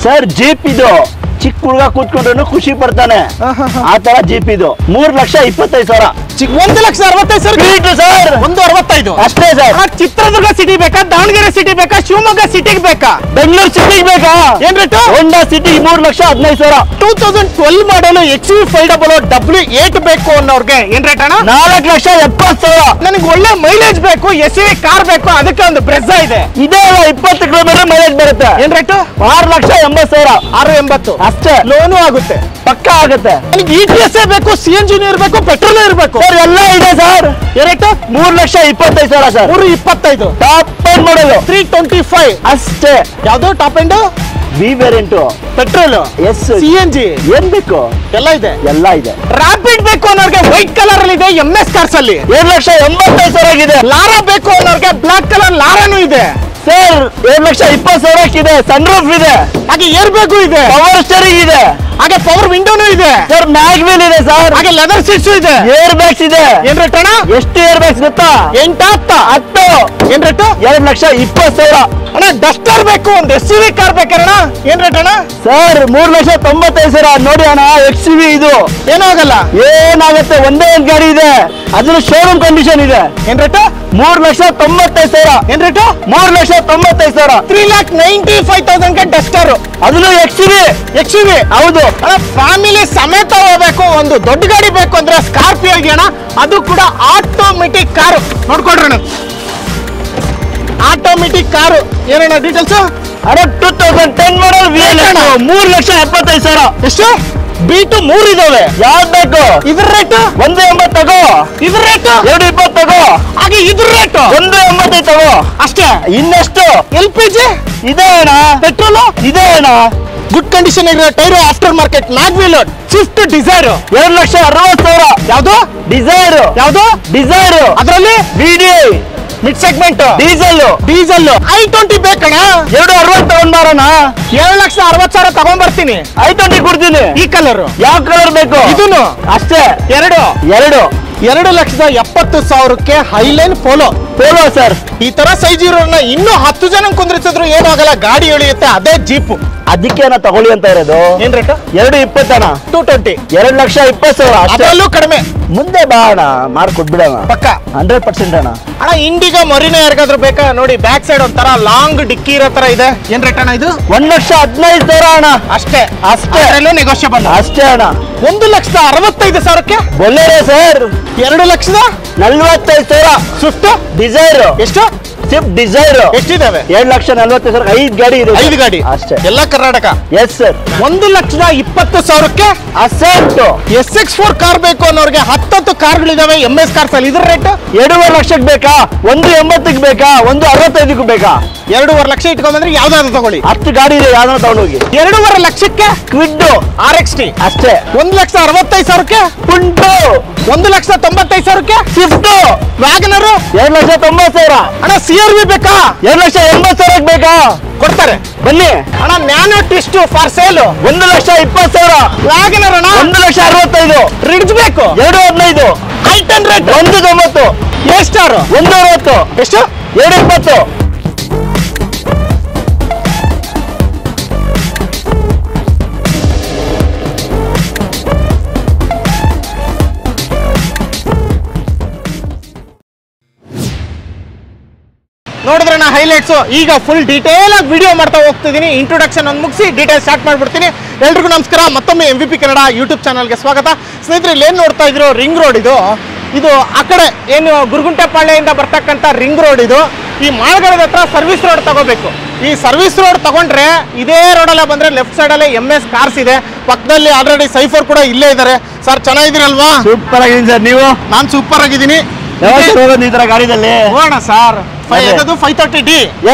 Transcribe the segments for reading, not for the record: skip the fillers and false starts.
Sir jeep ಇದು ಚಿಕ್ಕ ಹುಡುಗ ಕೂತ್ಕೊಂಡ್ರು ಖುಷಿ ಪಡ್ತಾನೆ ಆ ತರ ಜೀಪ್ ಇದು 3,25,000 1,65,000 ಸರ್ 1,65 ಅಷ್ಟೇ ಸರ್ ಚಿತ್ರದುರ್ಗ ಸಿಟಿ ಬೇಕಾ ದಾವಣಗೆರೆ ಸಿಟಿ ಬೇಕಾ ಶಿವಮೊಗ್ಗ ಸಿಟಿಗೆ ಬೇಕಾ ಬೆಂಗಳೂರು ಸಿಟಿಗೆ ಬೇಕಾ ಏನ್ ರೇಟು ಹೋಂಡಾ ಸಿಟಿ 3,15,000 2012 ಮಾಡಲು XUV500W8 ಬೇಕು ಅನ್ನೋರ್ಗೆ ಏನ್ ರೇಟ್ ಅಣ್ಣ 4,70,000 ನನಗೆ ಒಳ್ಳೆ ಮೈಲೇಜ್ ಬೇಕು SUV ಕಾರ್ ಬೇಕು ಅದಕ್ಕೆ ಒಂದು ಬ್ರೆಝಾ ಇದೆ ಇದೇ 20 ಕಿಲೋಮೀಟರ್ ಮೈಲೇಜ್ ಬರುತ್ತೆ ಏನ್ ರೇಟು 6,80,000 680 ಅಷ್ಟೇ ಲೋನು ಆಗುತ್ತೆ ಪಕ್ಕ ಆಗುತ್ತೆ ನನಗೆ ETS ಬೇಕು CNG ಇರಬೇಕು ಪೆಟ್ರೋಲ್ ಇರಬೇಕು ಸರ್ ಎಲ್ಲ ಇದೆ sir rate 3,25,000 sir 325 top end ಮಾಡಲು 325 ಅಷ್ಟೇ ಯಾವ್ದು ಟಾಪ್ ಎಂಡ್ ವಿ ವೇರಿಯಂಟ್ ಪೆಟ್ರೋಲ್ ಎಸ್ CNG ಏನ್ ಬೇಕು ಎಲ್ಲ ಇದೆ ಎಲ್ಲ ಇದೆ ರ್ಯಾಪಿಡ್ ಬೇಕು ಅನ್ನೋರ್ಗೆ ವೈಟ್ ಕಲರ್ ಅಲ್ಲಿ ಇದೆ MS ಕಾರ್ಸ್ ಅಲ್ಲಿ 7,85,000 ಆಗಿದೆ ಲಾರಾ ಬೇಕು ಅನ್ನೋರ್ಗೆ ಬ್ಲಾಕ್ ಕಲರ್ ಲಾರಾನು ಇದೆ ಸರ್ 7,20,000 ಇದೆ ಸನ್ ರೂಫ್ ಇದೆ ಹಾಗೆ ಏರ್ ಬೇಕು ಇದೆ ಪವರ್ ಸ್ಟೇರಿಂಗ್ ಇದೆ ಹಾಗೆ ಪವರ್ ವಿಂಡೋನು ಇದೆ ಸರ್ ಮ್ಯಾಗ್ ವೀಲ್ ಇದೆ ಸರ್ ಹಾಗೆ ಲೆದರ್ ಸೀಟ್ಸ್ ಇದೆ ಏರ್ ಬ್ಯಾಗ್ಸ್ ಇದೆ ಏನ್ ರೇಟ್ ಅಣ್ಣ ಎಷ್ಟು ಏರ್ ಬ್ಯಾಗ್ಸ್ ಗೊತ್ತಾ 8 ಏನ್ ರೇಟು 2,20,000 ಅಣ್ಣ ಡಸ್ಟರ್ ಬೇಕು ಒಂದು SUV ಕಾರ್ ಬೇಕಣ್ಣ ಏನ್ ರೇಟ್ ಅಣ್ಣ ಸರ್ 3,95,000 ನೋಡಿ ಅಣ್ಣ XUV ಇದು ಏನಾಗಲ್ಲ ಏನಾಗುತ್ತೆ ಒಂದೇ ಒಂದು ಗಾಡಿ ಇದೆ ಅದ್ರ ಶೋರೂಮ್ ಕಂಡೀಷನ್ ಇದೆ ಏನ್ ರೇಟು 3,95,000 ಏನ್ ರೇಟು 3,95,000 3,95,000 ಗೆ ಡಸ್ಟರ್ ಅದನ್ನು XUV ಹೌದು ಫ್ಯಾಮಿಲಿ ಸಮೇತ ಹೋಗ್ಬೇಕು ಒಂದು ದೊಡ್ಡ ಗಾಡಿ ಬೇಕು ಅಂದ್ರೆ ಸ್ಕಾರ್ಪಿಯೋ ಅಣ್ಣ ಅದು ಕೂಡ ಆಟೋಮೆಟಿಕ್ ಕಾರು ನೋಡ್ಕೊಡ್ರಣ ಆಟೋಮೆಟಿಕ್ ಕಾರು ಏನಣ್ಣ ಡೀಟೇಲ್ಸ್ ಅರೆ 2010 ಮಾಡಲ್ VLX 3,75,000 ಎಷ್ಟು B2 3 ಇದಾವೆ ಯಾವ್ದು ಬೇಕು ಇದ್ರ ರೇಟ್ 1,80 ತಗೋ ಇದ್ರ ರೇಟ್ 2,20 ತಗೋ ಹಾಗೆ ಇದ್ರ ರೇಟ್ 1,85 ತಗೋ ಅಷ್ಟೇ ಇನ್ನೆಷ್ಟು LPG ಇದೆ ಅಣ್ಣ ಪೆಟ್ರೋಲ್ ಇದೆ ಅಣ್ಣ ಗುಡ್ ಕಂಡೀಷನ್ ಇರೋ tyre after market mag wheel Swift Dzire 2,60,000 ಯಾವ್ದು ಡಿಸೈರ್ ಯಾವ್ದು ಅದರಲ್ಲಿ VDI mid segment diesel I20 ಬೇಕಣ್ಣ 2,60 ತಗೊಂಡ್ ಬಾರಣ್ಣ 7,60,000 ತಗೊಂಡ್ ಬರ್ತೀನಿ I20 ಕೊಡ್ತೀನಿ ಈ ಕಲರ್ ಯಾವ ಕಲರ್ ಬೇಕು ಇದನ್ನು ಅಷ್ಟೇ ಎರಡು 2,70,000 ಹೈಲೈನ್ ಪೋಲೋ ಸರ್ ಈ ತರ ಸೈಜ್ ಇರೋನ್ನ ಇನ್ನೂ 10 ಜನ ಕುಂದ್ರಿಸಿದ್ರು ಏನೂ ಆಗಲ್ಲ ಗಾಡಿ ಎಳಿಯುತ್ತೆ ಅದೇ ಜೀಪ್ ಅದಕ್ಕೆ ನಾ ತಗೊಳ್ಳಿ ಅಂತ ಇರೋದು ಏನ್ ರೇಟ್ 2,20 ಅಣ್ಣ 220 2,20,000 ಅದರಲ್ಲೂ ಕಡಿಮೆ ಮುಂದೆ ಬಾ ಅಣ್ಣ ಮಾಡ್ಕೊಟ್ಬಿಡೋಣ ಪಕ್ಕ 100% ಅಣ್ಣ ಅಣ್ಣ ಇಂಡಿಗಾ ಮರಿನ ಯಾರಿಗಾದ್ರೂ ಬೇಕಾ ನೋಡಿ ಬ್ಯಾಕ್ ಸೈಡ್ ಒಂಥರ ಲಾಂಗ್ ಡಿಕ್ಕಿ ಇರೋ ತರ ಇದೆ ಏನ್ ರೇಟ್ ಅಣ್ಣ ಇದು 1,15,000 ಅಣ್ಣ ಅಷ್ಟೇ ನೆಗೋಷಿಯಬಲ್ ಅಷ್ಟೇ ಅಣ್ಣ 1,65,000 ಬೊಲೆರೋ ಸರ್ 2,45,000 ಸ್ವಿಫ್ಟ್ ಡಿಸೈರ್ ಎಷ್ಟು ಸ್ವಿಫ್ಟ್ ಡಿಸೈರ್ ಎಷ್ಟಿದಾವೆ 2,40,000 5 ಗಾಡಿ ಇದೆ 5 ಗಾಡಿ ಅಷ್ಟೇ ಎಲ್ಲ Karnataka yes sir 1,20,000 asset SX4 car ಬೇಕು ಅನ್ನೋರ್ಗೆ 10 ಕಾರ್ಗಳಿದಾವೆ MS ಕಾರ್ಸ್ ಅಲ್ಲಿ ಇದ್ರ ರೇಟ್ 2,5 ಲಕ್ಷಕ್ಕೆ ಬೇಕಾ 1,80 ಬೇಕಾ 1,65 ಬೇಕಾ 2.5 ಲಕ್ಷ ಇಟ್ಕೊಂಡ್ಬಂದ್ರೆ ಯಾವ್ದಾದ್ರು ತಗೊಳ್ಳಿ 10 ಗಾಡಿ ಇದೆ ಯಾವ್ದಾದ್ರು ತಗೊಂಡೋಗಿ 2.5 ಲಕ್ಷಕ್ಕೆ ಕ್ವಿಡ್ RXT ಅಷ್ಟೇ 1,65,000 ಪುಂಟು 1,90,000 ಸ್ವಿಫ್ಟ್ ವ್ಯಾಗನರ್ 2,90,000 ಅಣ್ಣ CRV ಬೇಕಾ 2,80,000 ಬೇಕಾ ಕೊಡ್ತಾರೆ ಬನ್ನಿ ಅಣ್ಣ Nano Twist for sale 1,20,000 Wagon R ಅಣ್ಣ 1,65,000 ರಿಡ್ಜ್ ಬೇಕು 2,15 I10 ರೇಟ್ 1,90 A ಸ್ಟಾರ್ 1,60 ಎಷ್ಟು 2,20 ನೋಡಿದ್ರಣ್ಣ ಹೈಲೈಟ್ಸ್ ಈಗ ಫುಲ್ ಡೀಟೇಲ್ ಆಗಿ ವಿಡಿಯೋ ಮಾಡ್ತಾ ಹೋಗ್ತಿದ್ದೀನಿ ಇಂಟ್ರೊಡಕ್ಷನ್ ಒಂದು ಮುಗಿಸಿ ಡೀಟೇಲ್ ಸ್ಟಾರ್ಟ್ ಮಾಡ್ಬಿಡ್ತೀನಿ ಎಲ್ರಿಗೂ ನಮಸ್ಕಾರ ಮತ್ತೊಮ್ಮೆ MVP ಕನ್ನಡ ಯೂಟ್ಯೂಬ್ ಚಾನಲ್ಗೆ ಸ್ವಾಗತ ಸ್ನೇಹಿತರೆ ಇಲ್ಲಿ ಏನು ನೋಡ್ತಾ ಇದ್ರು ರಿಂಗ್ ರೋಡ್ ಇದು ಆ ಕಡೆ ಏನು ಗುರುಗುಂಟೆಪಾಳ್ಯದಿಂದ ಬರ್ತಕ್ಕಂಥ ರಿಂಗ್ ರೋಡ್ ಇದು ಈ ಮಾಳ್ಗಡದ ಹತ್ರ ಸರ್ವಿಸ್ ರೋಡ್ ತಗೋಬೇಕು ಈ ಸರ್ವಿಸ್ ರೋಡ್ ತಗೊಂಡ್ರೆ ಇದೇ ರೋಡಲ್ಲೇ ಬಂದ್ರೆ ಲೆಫ್ಟ್ ಸೈಡಲ್ಲಿ MS ಕಾರ್ಸ್ ಇದೆ ಪಕ್ಕದಲ್ಲಿ ಆಲ್ರೆಡಿ ಸೈಫರ್ ಕೂಡ ಇಲ್ಲೇ ಇದ್ದಾರೆ ಸರ್ ಚೆನ್ನಾಗಿದ್ದೀರಲ್ವಾ ಸೂಪರ್ ಆಗಿದ್ದೀನಿ ಸರ್ ನೀವು ನಾನು ಸೂಪರ್ ಆಗಿದ್ದೀನಿ ಈ ತರ ಗಾಡಿದಲ್ಲಿ ಹೋಗೋಣ ಸರ್ 530D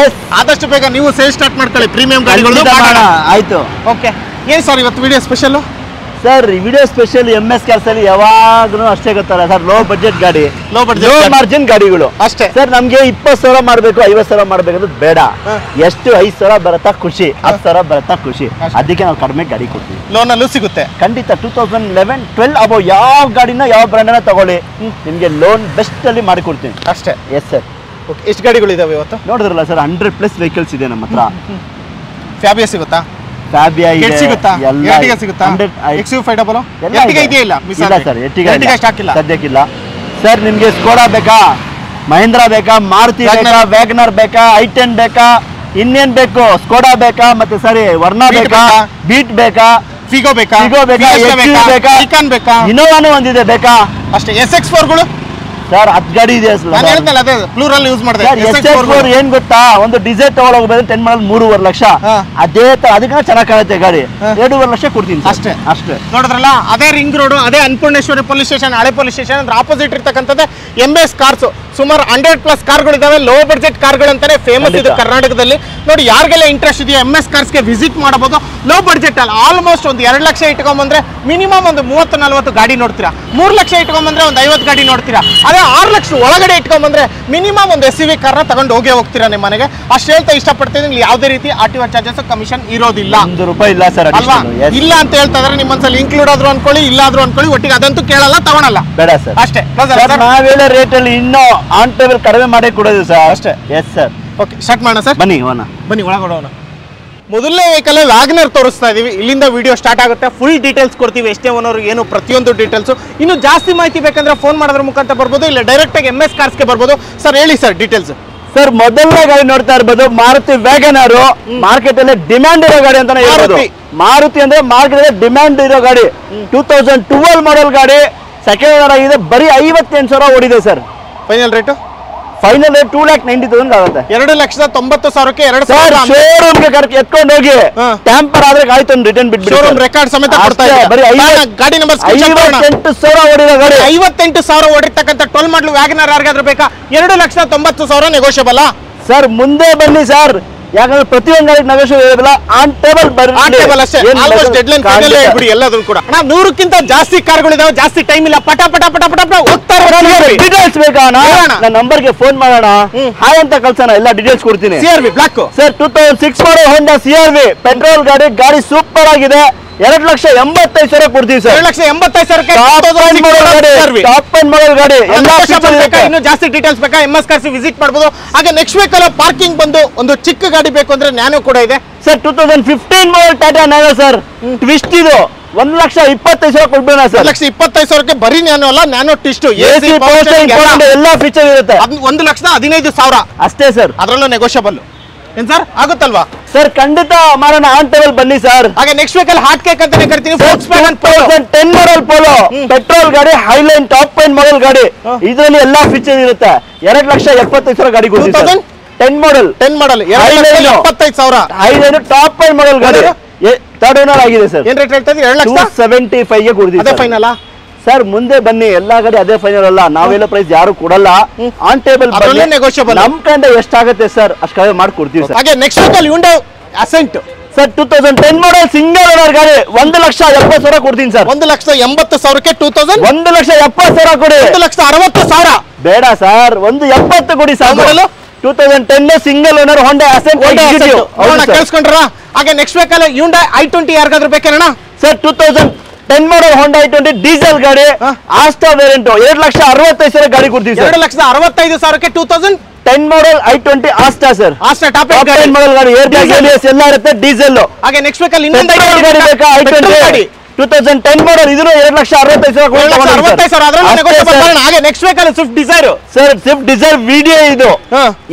ಆದಷ್ಟು ಬೇಗ ನೀವು ಸೇಲ್ ಸ್ಟಾರ್ಟ್ ಮಾಡ್ಕೊಳ್ಳಿ ಪ್ರೀಮಿಯಂ ಗಾಡಿಗಳು ಆಯ್ತು ಓಕೆ ಏನು ಸರ್ ಇವತ್ತು video special sir video special MS cars ಅಲ್ಲಿ ಯಾವಾಗ್ಲೂ ಅಷ್ಟೇ ಗೊತ್ತಲ್ಲ ಸರ್ ಲೋ ಬಜೆಟ್ ಗಾಡಿ ಲೋ ಮಾರ್ಜಿನ್ ಗಾಡಿಗಳು ಅಷ್ಟೇ ಸರ್ ನಮ್ಗೆ 20,000 ಮಾಡ್ಬೇಕು 50,000 ಮಾಡ್ಬೇಕು ಬೇಡ ಎಷ್ಟು 5,000 ಬರತ್ತಾ ಖುಷಿ 10,000 ಬರತ್ತಾ ಖುಷಿ ಅದಕ್ಕೆ ನಾವು ಕಡಿಮೆ ಗಾಡಿ ಕೊಡ್ತೀವಿ ಲೋನಲ್ಲೂ ಸಿಗುತ್ತೆ ಖಂಡಿತ 2011-12 ಅಬೋ ಯಾವ ಗಾಡಿನ ಯಾವ ಬ್ರ್ಯಾಂಡನ್ನ ತಗೊಳ್ಳಿ ನಿಮ್ಗೆ ಲೋನ್ ಬೆಸ್ಟ್ ಅಲ್ಲಿ ಮಾಡಿಕೊಡ್ತೀನಿ ಅಷ್ಟೇ ಎಸ್ ಸರ್ ಎಷ್ಟು ಗಾಡಿಗಳು ಇದಾವೆ ಇವತ್ತು ನೋಡಿದ್ರಲ್ಲ ಸರ್ 100+ ವೆಹಿಕಲ್ಸ್ ಇದೆ ನಮ್ಮ ಹತ್ರ ಫ್ಯಾಬಿಯಾ ಸಿಗುತ್ತಾ ಫ್ಯಾಬಿಯಾ ಇದೆ, ಸಿಗುತ್ತಾ ಎಲ್ಲ ಎರ್ಟಿಗಾ ಸಿಗುತ್ತಾ XUV500 ಎರ್ಟಿಗಾ ಇದೆಯಾ ಇಲ್ಲ ಇಲ್ಲ ಸರ್, ಎರ್ಟಿಗಾ ಸ್ಟಾಕ್ ಇಲ್ಲ ಸದ್ಯಕ್ಕಿಲ್ಲ ಸರ್. ನಿಮ್ಗೆ ಸ್ಕೋಡಾ ಬೇಕಾ, ಮಹೇಂದ್ರ ಬೇಕಾ, ಮಾರುತಿ ಬೇಕಾ, ವ್ಯಾಗನರ್ ಬೇಕಾ, i10 ಬೇಕಾ, ಇನ್ನೇನ್ ಬೇಕು, ಸ್ಕೋಡಾ ಬೇಕಾ, ಮತ್ತೆ ಸರಿ ವರ್ನಾ ಬೇಕಾ, ಬೀಟ್ ಬೇಕಾ, ಫಿಗೋ ಬೇಕಾ, ಇನೋವಾನು ಒಂದಿದೆ ಬೇಕಾ ಅಷ್ಟೇ. SX4 ಗಳು ಸರ್ 10 ಗಾಡಿ ಇದೆ. ನಾನು ಹೇಳ್ತಲ್ಲ ಅದೇ ಪ್ಲೂರಲ್ ಯೂಸ್ ಮಾಡಿದೆ. SX4 ಏನ್ ಗೊತ್ತಾ, ಒಂದು ಡಿಸೈರ್ ತಗೊಳ್ಳೋಗ್ಬೇಕು 10 ಮಾಡಲ್ 3.5 ಲಕ್ಷ, ಅದೇ ತರ ಅದಕ್ಕೆ ಚೆನ್ನಾಗಿ ಕಾಣುತ್ತೆ ಗಾಡಿ, 2.5 ಲಕ್ಷ ಕೊಡ್ತೀನಿ ಅಷ್ಟೇ. ನೋಡಿದ್ರಲ್ಲ, ಅದೇ ರಿಂಗ್ ರೋಡ್, ಅದೇ ಅನ್ನಪೂರ್ಣೇಶ್ವರಿ ಪೊಲೀಸ್ ಸ್ಟೇಷನ್, ಹಳೆ ಪೊಲೀಸ್ ಸ್ಟೇಷನ್ ಅಂದ್ರೆ ಆಪೋಸಿಟ್ ಇರ್ತಕ್ಕಂಥದ್ದೇ MS ಕಾರ್ಸ್. ಸುಮಾರು 100+ ಕಾರ್ಗಳಿದಾವೆ, ಲೋ ಬಡ್ಜೆಟ್ ಕಾರ್ಗಳು ಅಂತಾನೆ ಫೇಮಸ್ ಇದು ಕರ್ನಾಟಕದಲ್ಲಿ. ನೋಡಿ, ಯಾರಿಗೆಲ್ಲ ಇಂಟ್ರೆಸ್ಟ್ ಇದೆಯಾ MS ಕಾರ್ಸ್ಗೆ ವಿಸಿಟ್ ಮಾಡಬಹುದು. ಲೋ ಬಡ್ಜೆಟ್ ಅಲ್ಲಿ ಆಲ್ಮೋಸ್ಟ್ ಒಂದು 2 ಲಕ್ಷ ಇಟ್ಕೊಂಡ್ಬಂದ್ರೆ ಮಿನಿಮಮ್ ಒಂದು 30-40 ಗಾಡಿ ನೋಡ್ತೀರಾ. 3 ಲಕ್ಷ ಇಟ್ಕೊಂಡ್ಬಂದ್ರೆ ಒಂದು 50 ಗಾಡಿ ನೋಡ್ತೀರಾ. ಅದೇ 6 ಲಕ್ಷ ಒಳಗಡೆ ಇಟ್ಕೊಂಡ್ಬಂದ್ರೆ ಮಿನಿಮಮ್ ಒಂದು SUV ಕಾರ್ನ ತಗೊಂಡು ಹೋಗ್ತೀರಾ ನಿಮ್ಮ ಮನೆಗೆ. ಅಷ್ಟು ಹೇಳ್ತಾ ಇಷ್ಟಪಡ್ತೀನಿ. ಯಾವುದೇ ರೀತಿ RTO ಚಾರ್ಜಸ್ ಕಮಿಷನ್ ಇರೋದಿಲ್ಲ, ₹1 ಇಲ್ಲ ಸರ್ ಅಲ್ವಾ? ಇಲ್ಲ ಅಂತ ಹೇಳ್ತಾ ಇದ್ರೆ ನಿಮ್ಮ ಮನಸ್ಸಲ್ಲಿ ಇನ್ಕ್ಲೂಡ್ ಆದ್ರೂ ಅನ್ಕೊಳ್ಳಿ, ಇಲ್ಲ ಆದ್ರೂ ಅನ್ಕೊಳ್ಳಿ, ಒಟ್ಟಿಗೆ ಅದಂತೂ ಕೇಳಲ್ಲ, ತಗೊಳಲ್ಲ, ಬೇಡ ಸರ್ ಅಷ್ಟೇ. ನಾವೇಳೋ ರೇಟ್ ಅಲ್ಲಿ ಇನ್ನೂ ಆನ್ ಟೇಬಲ್ ಕಡಿಮೆ ಮಾಡಿ ಕೊಡೋದು ಸರ್ ಅಷ್ಟೇ. Yes sir. ಓಕೆ, ಸ್ಟಾರ್ಟ್ ಮಾಡೋಣ ಸರ್. ಬನ್ನಿ ಒಳಗಡೆ. ಮೊದಲನೇ ವೆಹಿಕಲ್ ವ್ಯಾಗನರ್ ತೋರಿಸ್ತಾ ಇದೀವಿ. ಇಲ್ಲಿಂದ ವಿಡಿಯೋ ಸ್ಟಾರ್ಟ್ ಆಗುತ್ತೆ. ಫುಲ್ ಡೀಟೇಲ್ಸ್ ಕೊಡ್ತೀವಿ, ಎಷ್ಟೇ ಓನರ್ ಏನು ಪ್ರತಿಯೊಂದು ಡೀಟೇಲ್ಸ್. ಇನ್ನು ಜಾಸ್ತಿ ಮಾಹಿತಿ ಬೇಕಂದ್ರೆ ಫೋನ್ ಮಾಡೋದ್ರ ಮುಖಾಂತರ ಬರ್ಬೋದು, ಇಲ್ಲ ಡೈರೆಕ್ಟ್ ಆಗಿ MS ಕಾರ್ಸ್ಗೆ ಬರ್ಬೋದು. ಸರ್ ಹೇಳಿ ಸರ್ ಡೀಟೇಲ್ಸ್. ಸರ್, ಮೊದಲನೇ ಗಾಡಿ ನೋಡ್ತಾ ಇರ್ಬೋದು ಮಾರುತಿ ವ್ಯಾಗನರ್. ಮಾರ್ಕೆಟ್ ಅಲ್ಲಿ ಡಿಮ್ಯಾಂಡ್ ಇರೋ ಗಾಡಿ ಅಂತಾನೆ ಹೇಳ್ಬೋದು. ಮಾರುತಿ ಅಂದ್ರೆ ಮಾರ್ಕೆಟ್ ಅಲ್ಲಿ ಡಿಮ್ಯಾಂಡ್ ಇರೋ ಗಾಡಿ. 2012 ಮಾಡೆಲ್ ಗಾಡಿ, ಸೆಕೆಂಡ್ ಓನರ್ ಆಗಿದೆ. ಬರೀ 58,000 ಓಡಿದೆ ಸರ್. ಫೈನಲ್ ರೇಟ್ 2,90,000 ಆಗುತ್ತೆ. 2,90,000ಕ್ಕೆ 2,000 ಶೋರೂಮ್ಗೆ ಎತ್ಕೊಂಡು ಹೋಗಿ ಟ್ಯಾಂಪರ್ ಆದ್ರೆ ಗಾಡಿ ತಂದು ರಿಟರ್ನ್ ಬಿಟ್ಬಿಡಿ. ಶೋರೂಮ್ ರೆಕಾರ್ಡ್ ಸಮೇತ ಕೊಡ್ತಾ ಇದ್ದಾರೆ. ಬರೀ ಗಾಡಿ ನಂಬರ್ 58,000 ಓಡಿರೋ ಗಾಡಿ. 58,000 ಓಡಿರ್ತಕ್ಕಂಥ 12 ಮಾಡಲ್ ವ್ಯಾಗನರ್ ಯಾರಿಗಾದ್ರೂ ಬೇಕಾ? 2,90,000 ನೆಗೋಷಿಯಬಲ್. ಸರ್ ಮುಂದೆ ಬನ್ನಿ ಸರ್, ಯಾಕಂದ್ರೆ ಪ್ರತಿಯೊಂದು ಗಾಡಿ ನೆಗೋಷಿಯಬಲ್ ಆನ್ ಟೇಬಲ್ ಅಷ್ಟೇ. ಆಲ್ಮೋಸ್ಟ್ ಡೆಡ್ಲೈನ್ ಫೈನಲ್ ಹೇಳ್ಬಿಡಿ ಎಲ್ಲದೂ ಕೂಡ. 100ಕ್ಕಿಂತ ಜಾಸ್ತಿ ಕಾರ್ಗಳಿದಾವೆ, ಜಾಸ್ತಿ ಟೈಮ್ ಇಲ್ಲ, ಪಟ ಪಟ ಪಟ ಪಟ ಪಟ ಹೋಗ್ತಾ ಇರೋದು. ಡೀಟೇಲ್ಸ್ ಬೇಕಾ? ನನ್ನ ನಂಬರ್ಗೆ ಫೋನ್ ಮಾಡೋಣ, ಹಾಯ್ ಅಂತ ಕಳ್ಸೋಣ, ಎಲ್ಲ ಡೀಟೇಲ್ಸ್ ಕೊಡ್ತೀನಿ. CRV ಬ್ಲಾಕ್ ಸರ್ 2006 ಮಾಡೋ ಹೋಂಡಾ CRV ಪೆಟ್ರೋಲ್ ಗಾಡಿ ಸೂಪರ್ ಆಗಿದೆ. 2,85,000 ಕೊಡ್ತೀವಿ ಸರ್. 2,85,000ಕ್ಕೆ ಟಾಪ್ ಎಂಡ್ ಮಾಡೆಲ್ ಗಾಡಿ. ಇನ್ನು ಜಾಸ್ತಿ ಡೀಟೇಲ್ಸ್ ಬೇಕಾ? MS ಕಾರ್ಸ್ ವಿಸಿಟ್ ಮಾಡಬಹುದು. ಹಾಗೆ ನೆಕ್ಸ್ಟ್ ವೆಹಿಕಲ್ ಪಾರ್ಕಿಂಗ್ ಬಂದು ಒಂದು ಚಿಕ್ಕ ಗಾಡಿ ಬೇಕು ಅಂದ್ರೆ ನ್ಯಾನೋ ಕೂಡ ಇದೆ sir. 2015 model Tata nano sir, twist ಇದು. 1,25,000 ಕೊಡ್ಬೇಡ ಸರ್. 1,25,000ಕ್ಕೆ ಬರೀ ನ್ಯಾನೋ ಅಲ್ಲ, ನ್ಯಾನೋ ಟ್ವಿಸ್ಟ್ ಎಲ್ಲ ಫೀಚರ್ ಇರುತ್ತೆ. 1,15,000 ಅಷ್ಟೇ ಸರ್. ಅದರಲ್ಲೂ ನೆಗೋಷಿಯಬಲ್ ಏನ್ ಸರ್ ಆಗುತ್ತಲ್ವಾ? ಸರ್ ಖಂಡಿತ ಮಾಡೋಣ, ಆನ್ ಟೇಬಲ್ ಬನ್ನಿ ಸರ್. ಹಾಗೆ ನೆಕ್ಸ್ಟ್ ವೆಹಿಕಲ್ ಹಾಟ್ ಕೇಕ್ ಅಂತಾನೆ ಕರಿತೀನಿ. 2010 ಮಾಡೆಲ್ ಪೋಲೋ ಪೆಟ್ರೋಲ್ ಗಾಡಿ, ಹೈಲೈನ್ ಟಾಪ್ ಎಂಡ್ ಮಾಡೆಲ್ ಗಾಡಿ. ಇದರಲ್ಲಿ ಎಲ್ಲಾ ಫೀಚರ್ ಇರುತ್ತೆ. 2,75,000 ಗಾಡಿ ಕೊಡ್ತೀವಿ. 10 model 2,75,000 Highline top end model ಗಾಡಿ. ಥರ್ಡ್ ಓನರ್ ಆಗಿದೆ ಸರ್. ಏನ್ ರೇಟ್ ಹೇಳ್ತಾ ಇದ್ದೀರಿ? 2,75,000 ಗೆ ಕೊಡ್ತೀವಿ. ಅದೇ ಫೈನಲ್ ಸರ್. ಮುಂದೆ ಬನ್ನಿ, ಎಲ್ಲಾ ಗಾಡಿ ಅದೇ ಫೈನಲ್ ಅಲ್ಲ, ನಾವೆಲ್ಲ ಪ್ರೈಸ್ ಯಾರು ಕೊಡಲ್ಲ. On table negotiable. ನಮ್ ಕೈಯಿಂದ ಎಷ್ಟಾಗುತ್ತೆ ಸರ್ ಅಷ್ಟು ಕಡಿಮೆ ಮಾಡಿ ಕೊಡ್ತೀವಿ ಸರ್. ಹಾಗೆ next vehicle Hyundai asset sir 2010 model single owner ಗಾಡಿ. 1,70,000 ಕೊಡ್ತೀನಿ ಸರ್. 1,80,000ಕ್ಕೆ 1,70,000 ಕೊಡಿ. 1,60,000 ಬೇಡ ಸರ್, 1,70,000 ಕೊಡಿ sir. 2010 single owner Honda Accent ಕೇಳಿಸ್ಕೊಂಡ್ರ? ಹಾಗೆ ನೆಕ್ಸ್ಟ್ ವೆಹಿಕಲ್ ಹ್ಯುಂಡೈ i20 ಯಾರಿಗಾದ್ರೂ ಬೇಕೇನಣ್ಣ? Sir 2010 model Honda i20 diesel ಗಾಡಿ, ಆಸ್ಟಾ ವೇರಿಯಂಟ್. 2,65,000 ಗಾಡಿ ಕೊಡ್ತೀವಿ ಸರ್. 2,65,000ಕ್ಕೆ 2010 model i20 Asta sir. Asta top end model ಗಾಡಿ, ಏರ್ ಬ್ಯಾಗ್ ABS ಎಲ್ಲ ಇರುತ್ತೆ, ಡೀಸೆಲ್. ಹಾಗೆ ನೆಕ್ಸ್ಟ್ ವೆಹಿಕಲ್ ಇನ್ನೊಂದು ಗಾಡಿ ಬೇಕಾ? i20 2010 ಮಾಡೆಲ್, ಇದು 2,65,000. ಹಾಗೆ next vehicle Swift Dzire sir. Swift desire video ಇದು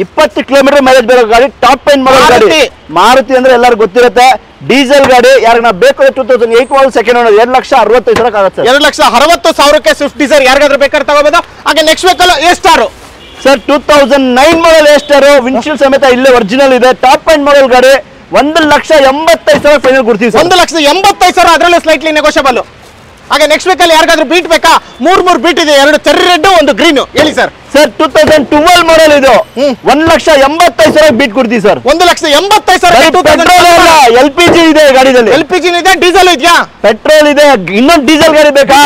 20 ಕಿಲೋಮೀಟರ್ ಮೈಲೇಜ್ ಬರೋ ಗಾಡಿ, ಟಾಪ್ ಎಂಡ್ ಮಾಡೆಲ್ ಗಾಡಿ. ಮಾರುತಿ ಅಂದ್ರೆ ಎಲ್ಲರೂ ಗೊತ್ತಿರುತ್ತೆ, ಡೀಸೆಲ್ ಗಾಡಿ. ಯಾರಿಗ ಬೇಕು 2008 ಮಾಡೆಲ್ ಸೆಕೆಂಡ್ ಓನರ್, 2,65,000 ಆಗುತ್ತೆ. 2,60,000ಕ್ಕೆ ಸ್ವಿಫ್ಟ್ ಡಿಸೈರ್ ಯಾರಿಗಾದ್ರೂ ಬೇಕಾದ್ರೆ ತಗೋಬಹುದು. ಹಾಗೆ next vehicle A star sir. 2009 model A star, windshield ಸಮೇತ ಇಲ್ಲೇ ಒರಿಜಿನಲ್ ಇದೆ, ಟಾಪ್ ಎಂಡ್ ಮಾಡೆಲ್ ಗಾಡಿ. 1,85,000 ಫೈನಲ್ ಕೊಡ್ತೀವಿ. 1,85,000 ಅದರಲ್ಲೂ ಸ್ಲೈಟ್ಲಿ ನೆಗೋಷಿಯಬಲ್. ಹಾಗೆ ನೆಕ್ಸ್ಟ್ ವೆಹಿಕಲ್ ಯಾರಿಗಾದ್ರೂ ಬೀಟ್ ಬೇಕಾ? 3 ಬೀಟ್ ಇದೆ, 2 ಚೆರ್ರಿ ರೆಡ್, 1 ಗ್ರೀನ್. ಹೇಳಿ ಸರ್. ಸರ್ 2012 ಮಾಡೆಲ್ ಇದು, 1,85,000 ಬೀಟ್ ಕೊಡ್ತೀವಿ ಸರ್. 1,85,000 LPG ಇದೆ ಗಾಡಿದಲ್ಲಿ. LPG ಇದೆ, ಡೀಸೆಲ್ ಇದೆಯಾ? ಪೆಟ್ರೋಲ್ ಇದೆ. ಇನ್ನೊಂದು ಡೀಸೆಲ್ ಗಾಡಿ ಬೇಕಾ?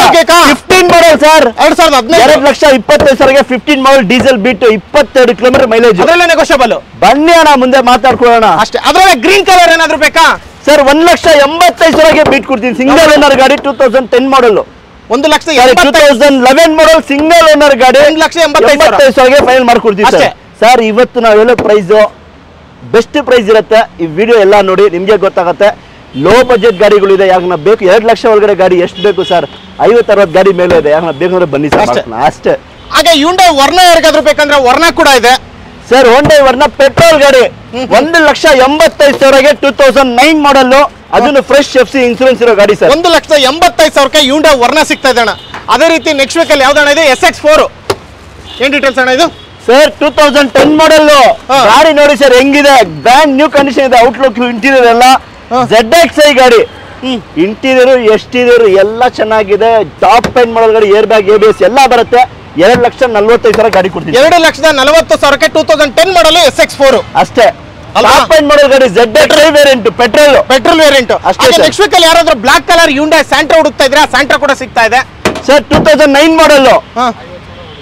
15 ಮಾಡೆಲ್ ಸರ್, 2015. 2,25,000ಗೆ 15 model diesel Beat, 22 kilometre mileage. ಅದರಲ್ಲೇ ನೆಗೋಷಿಯಬಲ್. ಬನ್ನಿ ಅಣ್ಣ, ಮುಂದೆ ಮಾತಾಡ್ಕೊಳ್ಳೋಣ ಅಷ್ಟೇ. ಅದರಲ್ಲೇ ಗ್ರೀನ್ ಕಲರ್ ಏನಾದ್ರು ಬೇಕಾ? ಸರ್ 1,85,000ಗೆ ಬೀಟ್ ಕೊಡ್ತೀನಿ. ಸಿಂಗಲ್ ಓನರ್ ಗಾಡಿ, 2010 ಮಾಡೆಲ್. 2011 ಮಾಡೆಲ್ ಸಿಂಗಲ್ ಓನರ್ ಗಾಡಿ, 1,85,000ಗೆ ಫೈನಲ್ ಮಾಡ್ಕೊಡ್ತೀವಿ ಸರ್. ಸರ್ ಇವತ್ತು ನಾವು ಹೇಳೋ ಪ್ರೈಸ್ ಬೆಸ್ಟ್ ಪ್ರೈಸ್ ಇರುತ್ತೆ. ಈ ವಿಡಿಯೋ ಎಲ್ಲ ನೋಡಿ ನಿಮ್ಗೆ ಗೊತ್ತಾಗುತ್ತೆ. ಲೋ ಬಜೆಟ್ ಗಾಡಿಗಳಿದೆ, ಯಾಕೆ ಬೇಕು 2 ಲಕ್ಷ ಒಳಗಡೆ ಗಾಡಿ ಎಷ್ಟು ಬೇಕು ಸರ್, 50-60 ಗಾಡಿ ಮೇಲೆ ಇದೆ, ಯಾಕೆ ಬೇಕಂದ್ರೆ ಬನ್ನಿ ಸರ್ ಅಷ್ಟೇ. ಹಾಗೆ ಹ್ಯುಂಡೈ ವರ್ನಾ ಯಾರಿಗಾದ್ರೂ ಬೇಕಂದ್ರೆ ವರ್ನಾ ಕೂಡ ಇದೆ ಸರ್. ಹೋಂಡೈ ವರ್ನಾ ಪೆಟ್ರೋಲ್ ಗಾಡಿ 1,85,000ಗೆ 2009 ಮಾಡಲ್, ಅದನ್ನು ಫ್ರೆಶ್ FC ಇನ್ಸೂರೆನ್ಸ್ ಇರೋ ಗಾಡಿ ಸರ್. 1,85,000ಕ್ಕೆ ಹ್ಯುಂಡೈ ವರ್ನಾ ಸಿಗ್ತಾ ಇದೆ ಅಣ್ಣ. ಅದೇ ರೀತಿ ನೆಕ್ಸ್ಟ್ ವೀಕಲ್ಲಿ ಯಾವ್ದಣ್ಣ ಇದೆ? SX4 ಏನ್ ಡೀಟೇಲ್ಸ್ ಅಣ್ಣ ಇದು? ಸರ್ 2010 ಮಾಡಲ್ ಗಾಡಿ ನೋಡಿ ಸರ್ ಹೆಂಗಿದೆ, ಬ್ರ್ಯಾಂಡ್ ನ್ಯೂ ಕಂಡೀಷನ್ ಇದೆ, ಔಟ್ಲುಕ್ ಇಂಟೀರಿಯರ್ ಎಲ್ಲ ZXi ಗಾಡಿ, ಇಂಟೀರಿಯರ್ ಎಕ್ಸ್ಟೀರಿಯರ್ ಎಲ್ಲ ಚೆನ್ನಾಗಿದೆ, ಟಾಪ್ ಎಂಡ್ ಮಾಡಲ್ ಗಾಡಿ, ಏರ್ ಬ್ಯಾಗ್ ABS ಎಲ್ಲ ಬರುತ್ತೆ. 2,45,000 ಗಾಡಿ ಕೊಡ್ತೀವಿ. 2,40,000ಕ್ಕೆ 2010 ಮಾಡಲ್ SX4 ಅಷ್ಟೇ. ಟಾಪ್ ಎಂಡ್ ಮಾಡಲ್ ಗಾಡಿ ZXi ವೇರಿಯಂಟ್ ಪೆಟ್ರೋಲ್ ವೇರಿಯಂಟ್ ಅಷ್ಟೇ. ನೆಕ್ಸ್ಟ್ ವೀಕಲ್ಲಿ ಯಾರಾದ್ರೂ ಬ್ಲಾಕ್ ಕಲರ್ ಹ್ಯುಂಡೈ ಸ್ಯಾಂಟ್ರಾ ಹುಡುಕ್ತಾ ಇದ್ರೆ ಸ್ಯಾಂಟ್ರಾ ಕೂಡ ಸಿಗ್ತಾ ಇದೆ ಸರ್. 2009 ಮಾಡಲ್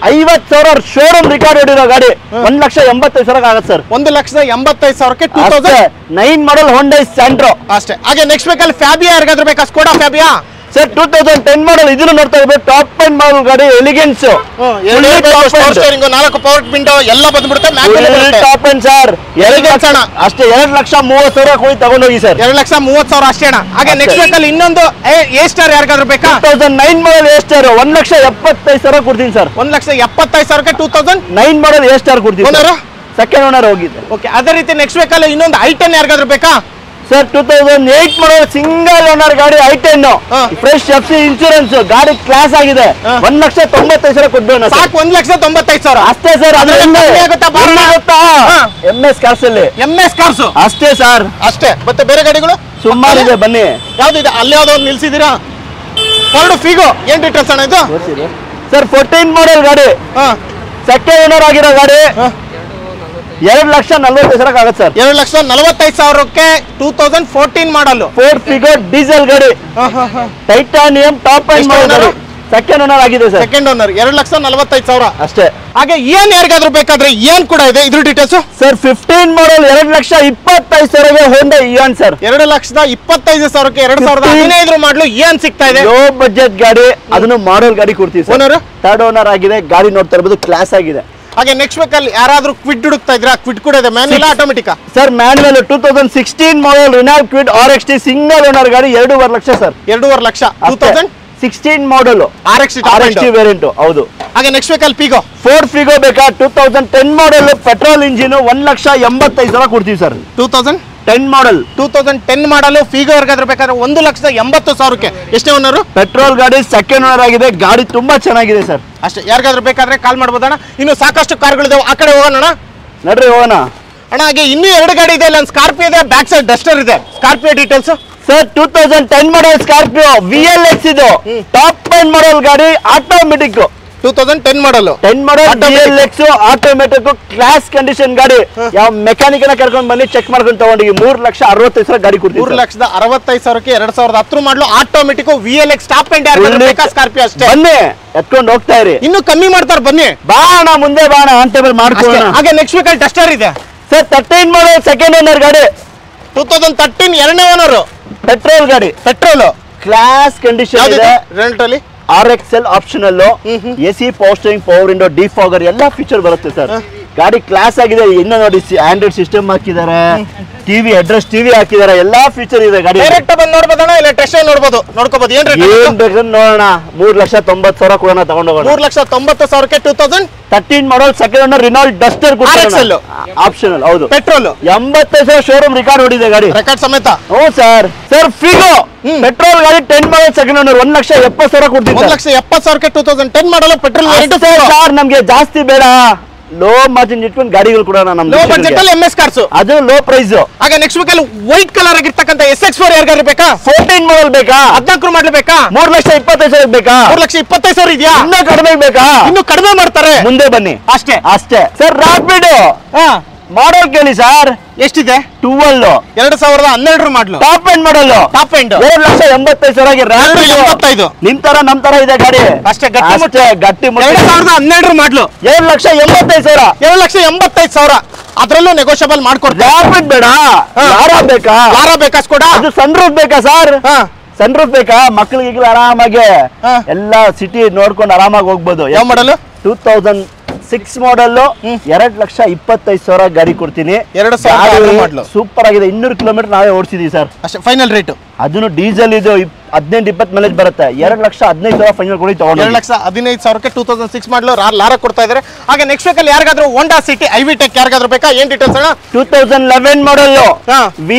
50,000 ಶೋರೂಮ್ ರೆಕಾರ್ಡ್ ಹೊಡಿರೋ ಗಾಡಿ 1,85,000 ಆಗುತ್ತೆ ಸರ್. 1,85,000ಕ್ಕೆ 2009 ಮಾಡಲ್ ಹೋಂಡೈ ಸ್ಯಾಂಟ್ರಾ ಅಷ್ಟೇ. ಹಾಗೆ ನೆಕ್ಸ್ಟ್ ವೀಕಲ್ಲಿ ಫ್ಯಾಬಿಯಾ ಯಾರಿಗಾದ್ರೂ ಬೇಕಾ? ಸ್ಕೋಡಾ ಫ್ಯಾಬಿಯಾ ಸರ್ 2010 ಮಾಡಲ್, ಇದನ್ನು ನೋಡ್ತಾ ಇರ್ಬೇಕು, ಟಾಪ್ ಎಂಡ್ ಮಾಡಲ್ ಗಾಡಿ, ಎಲಿಗೆನ್ಸ್, 4 ಪವರ್ ವಿಂಡೋ ಎಲ್ಲ ಬಂದ್ಬಿಡುತ್ತೆ. ಟಾಪ್ ಎಂಡ್ ಸರ್, ಅಷ್ಟೇ. 2,30,000 ಹೋಗಿ ತಗೊಂಡೋಗಿ ಸರ್. 2,30,000 ಅಷ್ಟೇ ಅಣ್ಣ. ಹಾಗೆ ನೆಕ್ಸ್ಟ್ ವೀಕಲ್ಲಿ ಇನ್ನೊಂದು ಎ ಸ್ಟಾರ್ ಯಾರಿಗಾದ್ರೂ ಬೇಕಾ? 2009 ಮಾಡಲ್ ಎ ಸ್ಟಾರ್ 1,75,000 ಕೊಡ್ತೀನಿ ಸರ್. 1,75,000ಕ್ಕೆ 2009 ಮಾಡಲ್ ಎ ಸ್ಟಾರ್ ಕೊಡ್ತೀನಿ. ಸೆಕೆಂಡ್ ಓನರ್ ಹೋಗಿದೆ. ಓಕೆ. ಅದೇ ರೀತಿ ನೆಕ್ಸ್ಟ್ ವೀಕಲ್ಲಿ ಇನ್ನೊಂದು i10 ಯಾರಿಗಾದ್ರೂ ಬೇಕಾ? ಸರ್ 2008 ಮಾಡಲ್ ಸಿಂಗಲ್ ಓನರ್ ಗಾಡಿ i10 ಫ್ರೆಶ್ FC ಇನ್ಸೂರೆನ್ಸ್ ಗಾಡಿ ಕ್ಲಾಸ್ ಆಗಿದೆ. 1,95,000 ಕೊಡ್ಬೇಡ ಸಾಕು. 1,95,000 ಅಷ್ಟೇ ಸರ್. ಗೊತ್ತಾ MS ಕಾರ್ಸ್ ಅಲ್ಲಿ MS ಕಾರ್ಸ್ ಅಷ್ಟೇ ಸರ್. ಅಷ್ಟೇ. ಮತ್ತೆ ಬೇರೆ ಗಾಡಿಗಳು ಸುಮಾರಿದೆ, ಬನ್ನಿ. ಯಾವ್ದಿದೆ? ಅಲ್ಲಿ ಯಾವ್ದೋ ಒಂದು ನಿಲ್ಸಿದೀರಾ? ಫೋರ್ಡ್ ಫಿಗೋ ಏನ್ ಡೀಟೇಲ್ಸ್ ಅಣ್ಣ ಇದು? ಸರ್ 14 ಮಾಡಲ್ ಗಾಡಿ, ಸೆಕೆಂಡ್ ಓನರ್ ಆಗಿರೋ ಗಾಡಿ, 2,45,000 ಆಗುತ್ತೆ ಸರ್. 2,45,000ಕ್ಕೆ 2014 ಮಾಡಲ್ ಫೋರ್ಡ್ ಫಿಗೋ ಡೀಸೆಲ್ ಗಾಡಿ, ಟೈಟಾನಿಯಂ ಟಾಪ್ ಎಂಡ್ ಮಾಡಲ್, ಸೆಕೆಂಡ್ ಓನರ್ ಆಗಿದೆ ಸರ್. ಸೆಕೆಂಡ್ ಓನರ್ 2,45,000 ಅಷ್ಟೇ. ಹಾಗೆ ಏನ್ ಯಾರಿಗಾದ್ರೂ ಬೇಕಾದ್ರೆ ಏನ್ ಕೂಡ ಇದೆ ಇದ್ರ ಡೀಟೇಲ್ಸ್ ಸರ್. 15 ಮಾಡಲ್ 2,25,000ಗೆ ಹೋಂಡಾ ಇಯಾನ್ ಸರ್. 2,25,000ಕ್ಕೆ 2015 ಮಾಡಲು ಏನ್ ಸಿಗ್ತಾ ಇದೆ? ಲೋ ಬಜೆಟ್ ಗಾಡಿ, ಅದನ್ನು ಮಾಡಲ್ ಗಾಡಿ ಕೊಡ್ತೀವಿ ಸರ್. ಓನರ್ ಥರ್ಡ್ ಓನರ್ ಆಗಿದೆ, ಗಾಡಿ ನೋಡ್ತಾ ಇರ್ಬೋದು, ಕ್ಲಾಸ್ ಆಗಿದೆ. ಹಾಗೆ ನೆಕ್ಸ್ಟ್ ವೀಕಲ್ಲಿ ಯಾರಾದ್ರೂ ಕ್ವಿಡ್ ಹುಡುಕ್ತಾ ಇದ್ರ? ಕ್ವಿಡ್ ಕೂಡ ಇದೆ, ಮ್ಯಾನ್ಯುವಲ್ ಆಟೋಮೆಟಿಕ್ ಸರ್. ಮ್ಯಾನ್ಯುವಲ್ 2016 ಮಾಡಲ್ ರಿನಾಲ್ಟ್ ಕ್ವಿಡ್ RXT ಸಿಂಗಲ್ ಓನರ್ ಗಾಡಿ 2.5 ಲಕ್ಷ ಸರ್. 2.5 ಲಕ್ಷ 2016 ಮಾಡಲ್ RXT ವೇರಿಯಂಟ್ ಹೌದು. ಹಾಗೆ ನೆಕ್ಸ್ಟ್ ವೀಕಲ್ಲಿ ಪಿಗೋ ಫೋರ್ಡ್ ಫಿಗೋ ಬೇಕಾ? 2010 ಮಾಡಲ್ ಪೆಟ್ರೋಲ್ ಇಂಜಿನ್ 1,85,000 ಕೊಡ್ತೀವಿ ಸರ್. 2010 ಮಾಡಲ್ 2010 ಮಾಡಲು ಫಿಗೋ ಯಾರಿಗಾದ್ರೂ ಬೇಕಾದ್ರೆ 1,80,000ಕ್ಕೆ. ಎಷ್ಟೇ ಓನರು? ಪೆಟ್ರೋಲ್ ಗಾಡಿ, ಸೆಕೆಂಡ್ ಓನರ್ ಆಗಿದೆ, ಗಾಡಿ ತುಂಬಾ ಚೆನ್ನಾಗಿದೆ ಸರ್. ಅಷ್ಟೇ. ಯಾರಿಗಾದ್ರೂ ಬೇಕಾದ್ರೆ ಕಾಲ್ ಮಾಡ್ಬೋದಣ್ಣ. ಇನ್ನು ಸಾಕಷ್ಟು ಕಾರ್ಗಳಿದಾವೆ, ಆ ಕಡೆ ಹೋಗೋಣ ನಡ್ರಿ ಹೋಗೋಣ ಅಣ್ಣ. ಹಾಗೆ ಇನ್ನೂ 2 ಗಾಡಿ ಇದೆ, ಅಲ್ಲಿ ಸ್ಕಾರ್ಪಿಯೋ ಇದೆ, ಬ್ಯಾಕ್ ಸೈಡ್ ಡಸ್ಟರ್ ಇದೆ. Scorpio details sir. 2010 ಮಾಡಲ್ ಸ್ಕಾರ್ಪಿಯೋ VLX ಇದು ಟಾಪ್ ಎಂಡ್ ಮಾಡಲ್ ಗಾಡಿ, ಆಟೋಮೆಟಿಕ್ 2010 ಮಾಡಲ್ 10 ಮಾಡಲ್ VLX ಆಟೋಮೆಟಿಕ್ ಕ್ಲಾಸ್ ಕಂಡೀಷನ್ ಗಾಡಿ. ಯಾವ ಮೆಕ್ಯಾನಿಕ್ ನ ಕರ್ಕೊಂಡು ಬನ್ನಿ, ಚೆಕ್ ಮಾಡ್ಕೊಂಡು ತಗೊಂಡಿ. 3,65,000 ಗಾಡಿ ಕೊಡ್ತೀವಿ. 3,65,000ಕ್ಕೆ 2010 ಮಾಡಲು automatic VLX top end Scorpio ಅಷ್ಟೇ. ಬನ್ನಿ ಎತ್ಕೊಂಡು ಹೋಗ್ತಾ ಇರಿ, ಇನ್ನು ಕಮ್ಮಿ ಮಾಡ್ತಾರೆ. ಬನ್ನಿ ಬಾಣ ಮುಂದೆ ಬಾಣ ಅಂತ ಮಾಡ್ಕೊಳ್ಳೋಣ. ಹಾಗೆ ನೆಕ್ಸ್ಟ್ ವೀಕಲ್ಲಿ ಡಸ್ಟರ್ ಇದೆ ಸರ್. 13 ಮಾಡಲ್ ಸೆಕೆಂಡ್ ಓನರ್ ಗಾಡಿ, 2013 ಎರಡನೇ ಓನರ್, ಪೆಟ್ರೋಲ್ ಗಾಡಿ, ಪೆಟ್ರೋಲ್ ಕ್ಲಾಸ್ ಕಂಡೀಷನ್ ಇದೆ. ರೆಂಟಲ್ಲಿ RXL optional, AC power steering, power window, defogger ಎಲ್ಲ ಫೀಚರ್ ಬರುತ್ತೆ ಸರ್. ಗಾಡಿ ಕ್ಲಾಸ್ ಆಗಿದೆ. ಇನ್ನು ನೋಡಿ ಆಂಡ್ರಾಯ್ಡ್ ಸಿಸ್ಟಮ್ ಹಾಕಿದ್ದಾರೆ, ಟಿವಿ ಅಡ್ರೆಸ್ ಟಿವಿ ಹಾಕಿದ್ದಾರೆ, ಎಲ್ಲಾ ಫೀಚರ್ ಇದೆ ಗಾಡಿ. ಡೈರೆಕ್ಟ್ ಬಂದು ನೋಡ್ಬೋದಣ್ಣ, ಇಲ್ಲ ಟೆಸ್ಟ್ ನೋಡ್ಕೋಬಹುದು. ಏನ್ ಬೇಕಾದ್ರೆ ನೋಡೋಣ. 3,90,000 ಕೊಡೋಣ, ತಗೊಂಡೋಗೋಣ. 3,90,000ಕ್ಕೆ 2013 model second owner Renault Duster optional ಹೌದು. ಪೆಟ್ರೋಲ್ 85,000 ಶೋರೂಮ್ ರೆಕಾರ್ಡ್ ಹೊಡಿದೆ ಗಾಡಿ, ರೆಕಾರ್ಡ್ ಸಮೇತ. ಹ್ಞೂ ಸರ್. ಸರ್ ಫಿಗೋ ಪೆಟ್ರೋಲ್ ಗಾಡಿ 10 ಮಾಡಲ್ ಸೆಕೆಂಡ್ ಓನರ್ 1,70,000 ಕೊಡ್ತೀವಿ. 1,70,000ಕ್ಕೆ 2010 ಮಾಡಲ್ ಪೆಟ್ರೋಲ್ ಸರ್. ನಮ್ಗೆ ಜಾಸ್ತಿ ಬೇಡ, ಲೋ ಮಾರ್ಜಿನ್ ಇಟ್ಕೊಂಡು ಗಾಡಿಗಳು ಕೊಡೋಣ. ಲೋ ಬಜೆಟ್ ಅಲ್ಲಿ MS ಕಾರ್ಸ್, ಅದು ಲೋ ಪ್ರೈಸ್. ಹಾಗೆ ನೆಕ್ಸ್ಟ್ ವೀಕಲ್ಲಿ ವೈಟ್ ಕಲರ್ ಆಗಿರ್ತಕ್ಕಂಥ SX4 ಯಾರಿಗಾದ್ರೂ ಬೇಕಾ? 14 ಮಾಡಲ್ ಬೇಕಾ? 14 ಮಾಡಲ್ ಬೇಕಾ? 3,25,000 ಬೇಕಾ? 3,25,000 ಇದೆಯಾ? ಇನ್ನೂ ಕಡಿಮೆ ಬೇಕಾ? ಇನ್ನು ಕಡಿಮೆ ಮಾಡ್ತಾರೆ, ಮುಂದೆ ಬನ್ನಿ. ಅಷ್ಟೇ ಸರ್. ರಾಪಿಡ್ ಮಾಡಲ್ ಕೇಳಿ ಸರ್. ಎಷ್ಟಿದೆ? 12 2012 ಮಾಡಲು ಟಾಪ್ ಎಂಡ್ ಮಾಡಲ್, ಟಾಪ್ ಎಂಡ್ 2,85,000 ನಿಮ್ ತರ ನಮ್ ತರ ಇದೆ ಗಾಡಿ. ಅಷ್ಟೇ ಗಟ್ಟಿ 2012 ಮಾಡಲು 7,85,000. 7,85,000 ಅದರಲ್ಲೂ ನೆಗೋಷಿಯಬಲ್ ಮಾಡ್ಕೊಡ್ತಾರೆ. ರಾಪಿಡ್ ಬೇಡ, ಲಾರಾ ಬೇಕಾ? ಲಾರಾ ಬೇಕಾ? ಸ್ಕೋಡಾ ಅದು ಸನ್ರೂಫ್ ಬೇಕಾ ಸರ್? ಸನ್ರೂಫ್ ಬೇಕಾ? ಮಕ್ಳಿಗೆ ಆರಾಮಾಗಿ ಎಲ್ಲ ಸಿಟಿ ನೋಡ್ಕೊಂಡು ಆರಾಮಾಗಿ ಹೋಗ್ಬೋದು. ಯಾವ ಮಾಡಲು? 2007 6 ಮಾಡಲ್ 2,25,000 ಗಾಡಿ ಕೊಡ್ತೀನಿ. 2000 ಮಾಡಲು ಸೂಪರ್ ಆಗಿದೆ. 200 ಕಿಲೋಮೀಟರ್ ನಾವೇ ಓಡಿಸಿದೀವಿ ಸರ್. ಅಷ್ಟೇ ಫೈನಲ್ ರೇಟ್. ಅದನ್ನು ಡೀಸೆಲ್ ಇದು 18-20 ಮೈಲೇಜ್ ಬರುತ್ತೆ. 2,15,000 ಫೈನಲ್ ಕೊಡಿ ತಗೊಂಡು. 2,15,000ಕ್ಕೆ 2006 ಮಾಡಲು ಲಾರ ಕೊಡ್ತಾ ಇದ್ದಾರೆ. ಹಾಗೆ ನೆಕ್ಸ್ಟ್ ವೀಕಲ್ ಯಾರಿಗಾದ್ರೂ ಹೋಂಡಾ ಸಿಟಿ ಐವಿ ಟೆಕ್ ಯಾರಿಗಾದ್ರೂ ಬೇಕಾ? ಏನ್ ಡೀಟೇಲ್ಸ್ ಅಣ್ಣ? 2011 ಮಾಡಲ್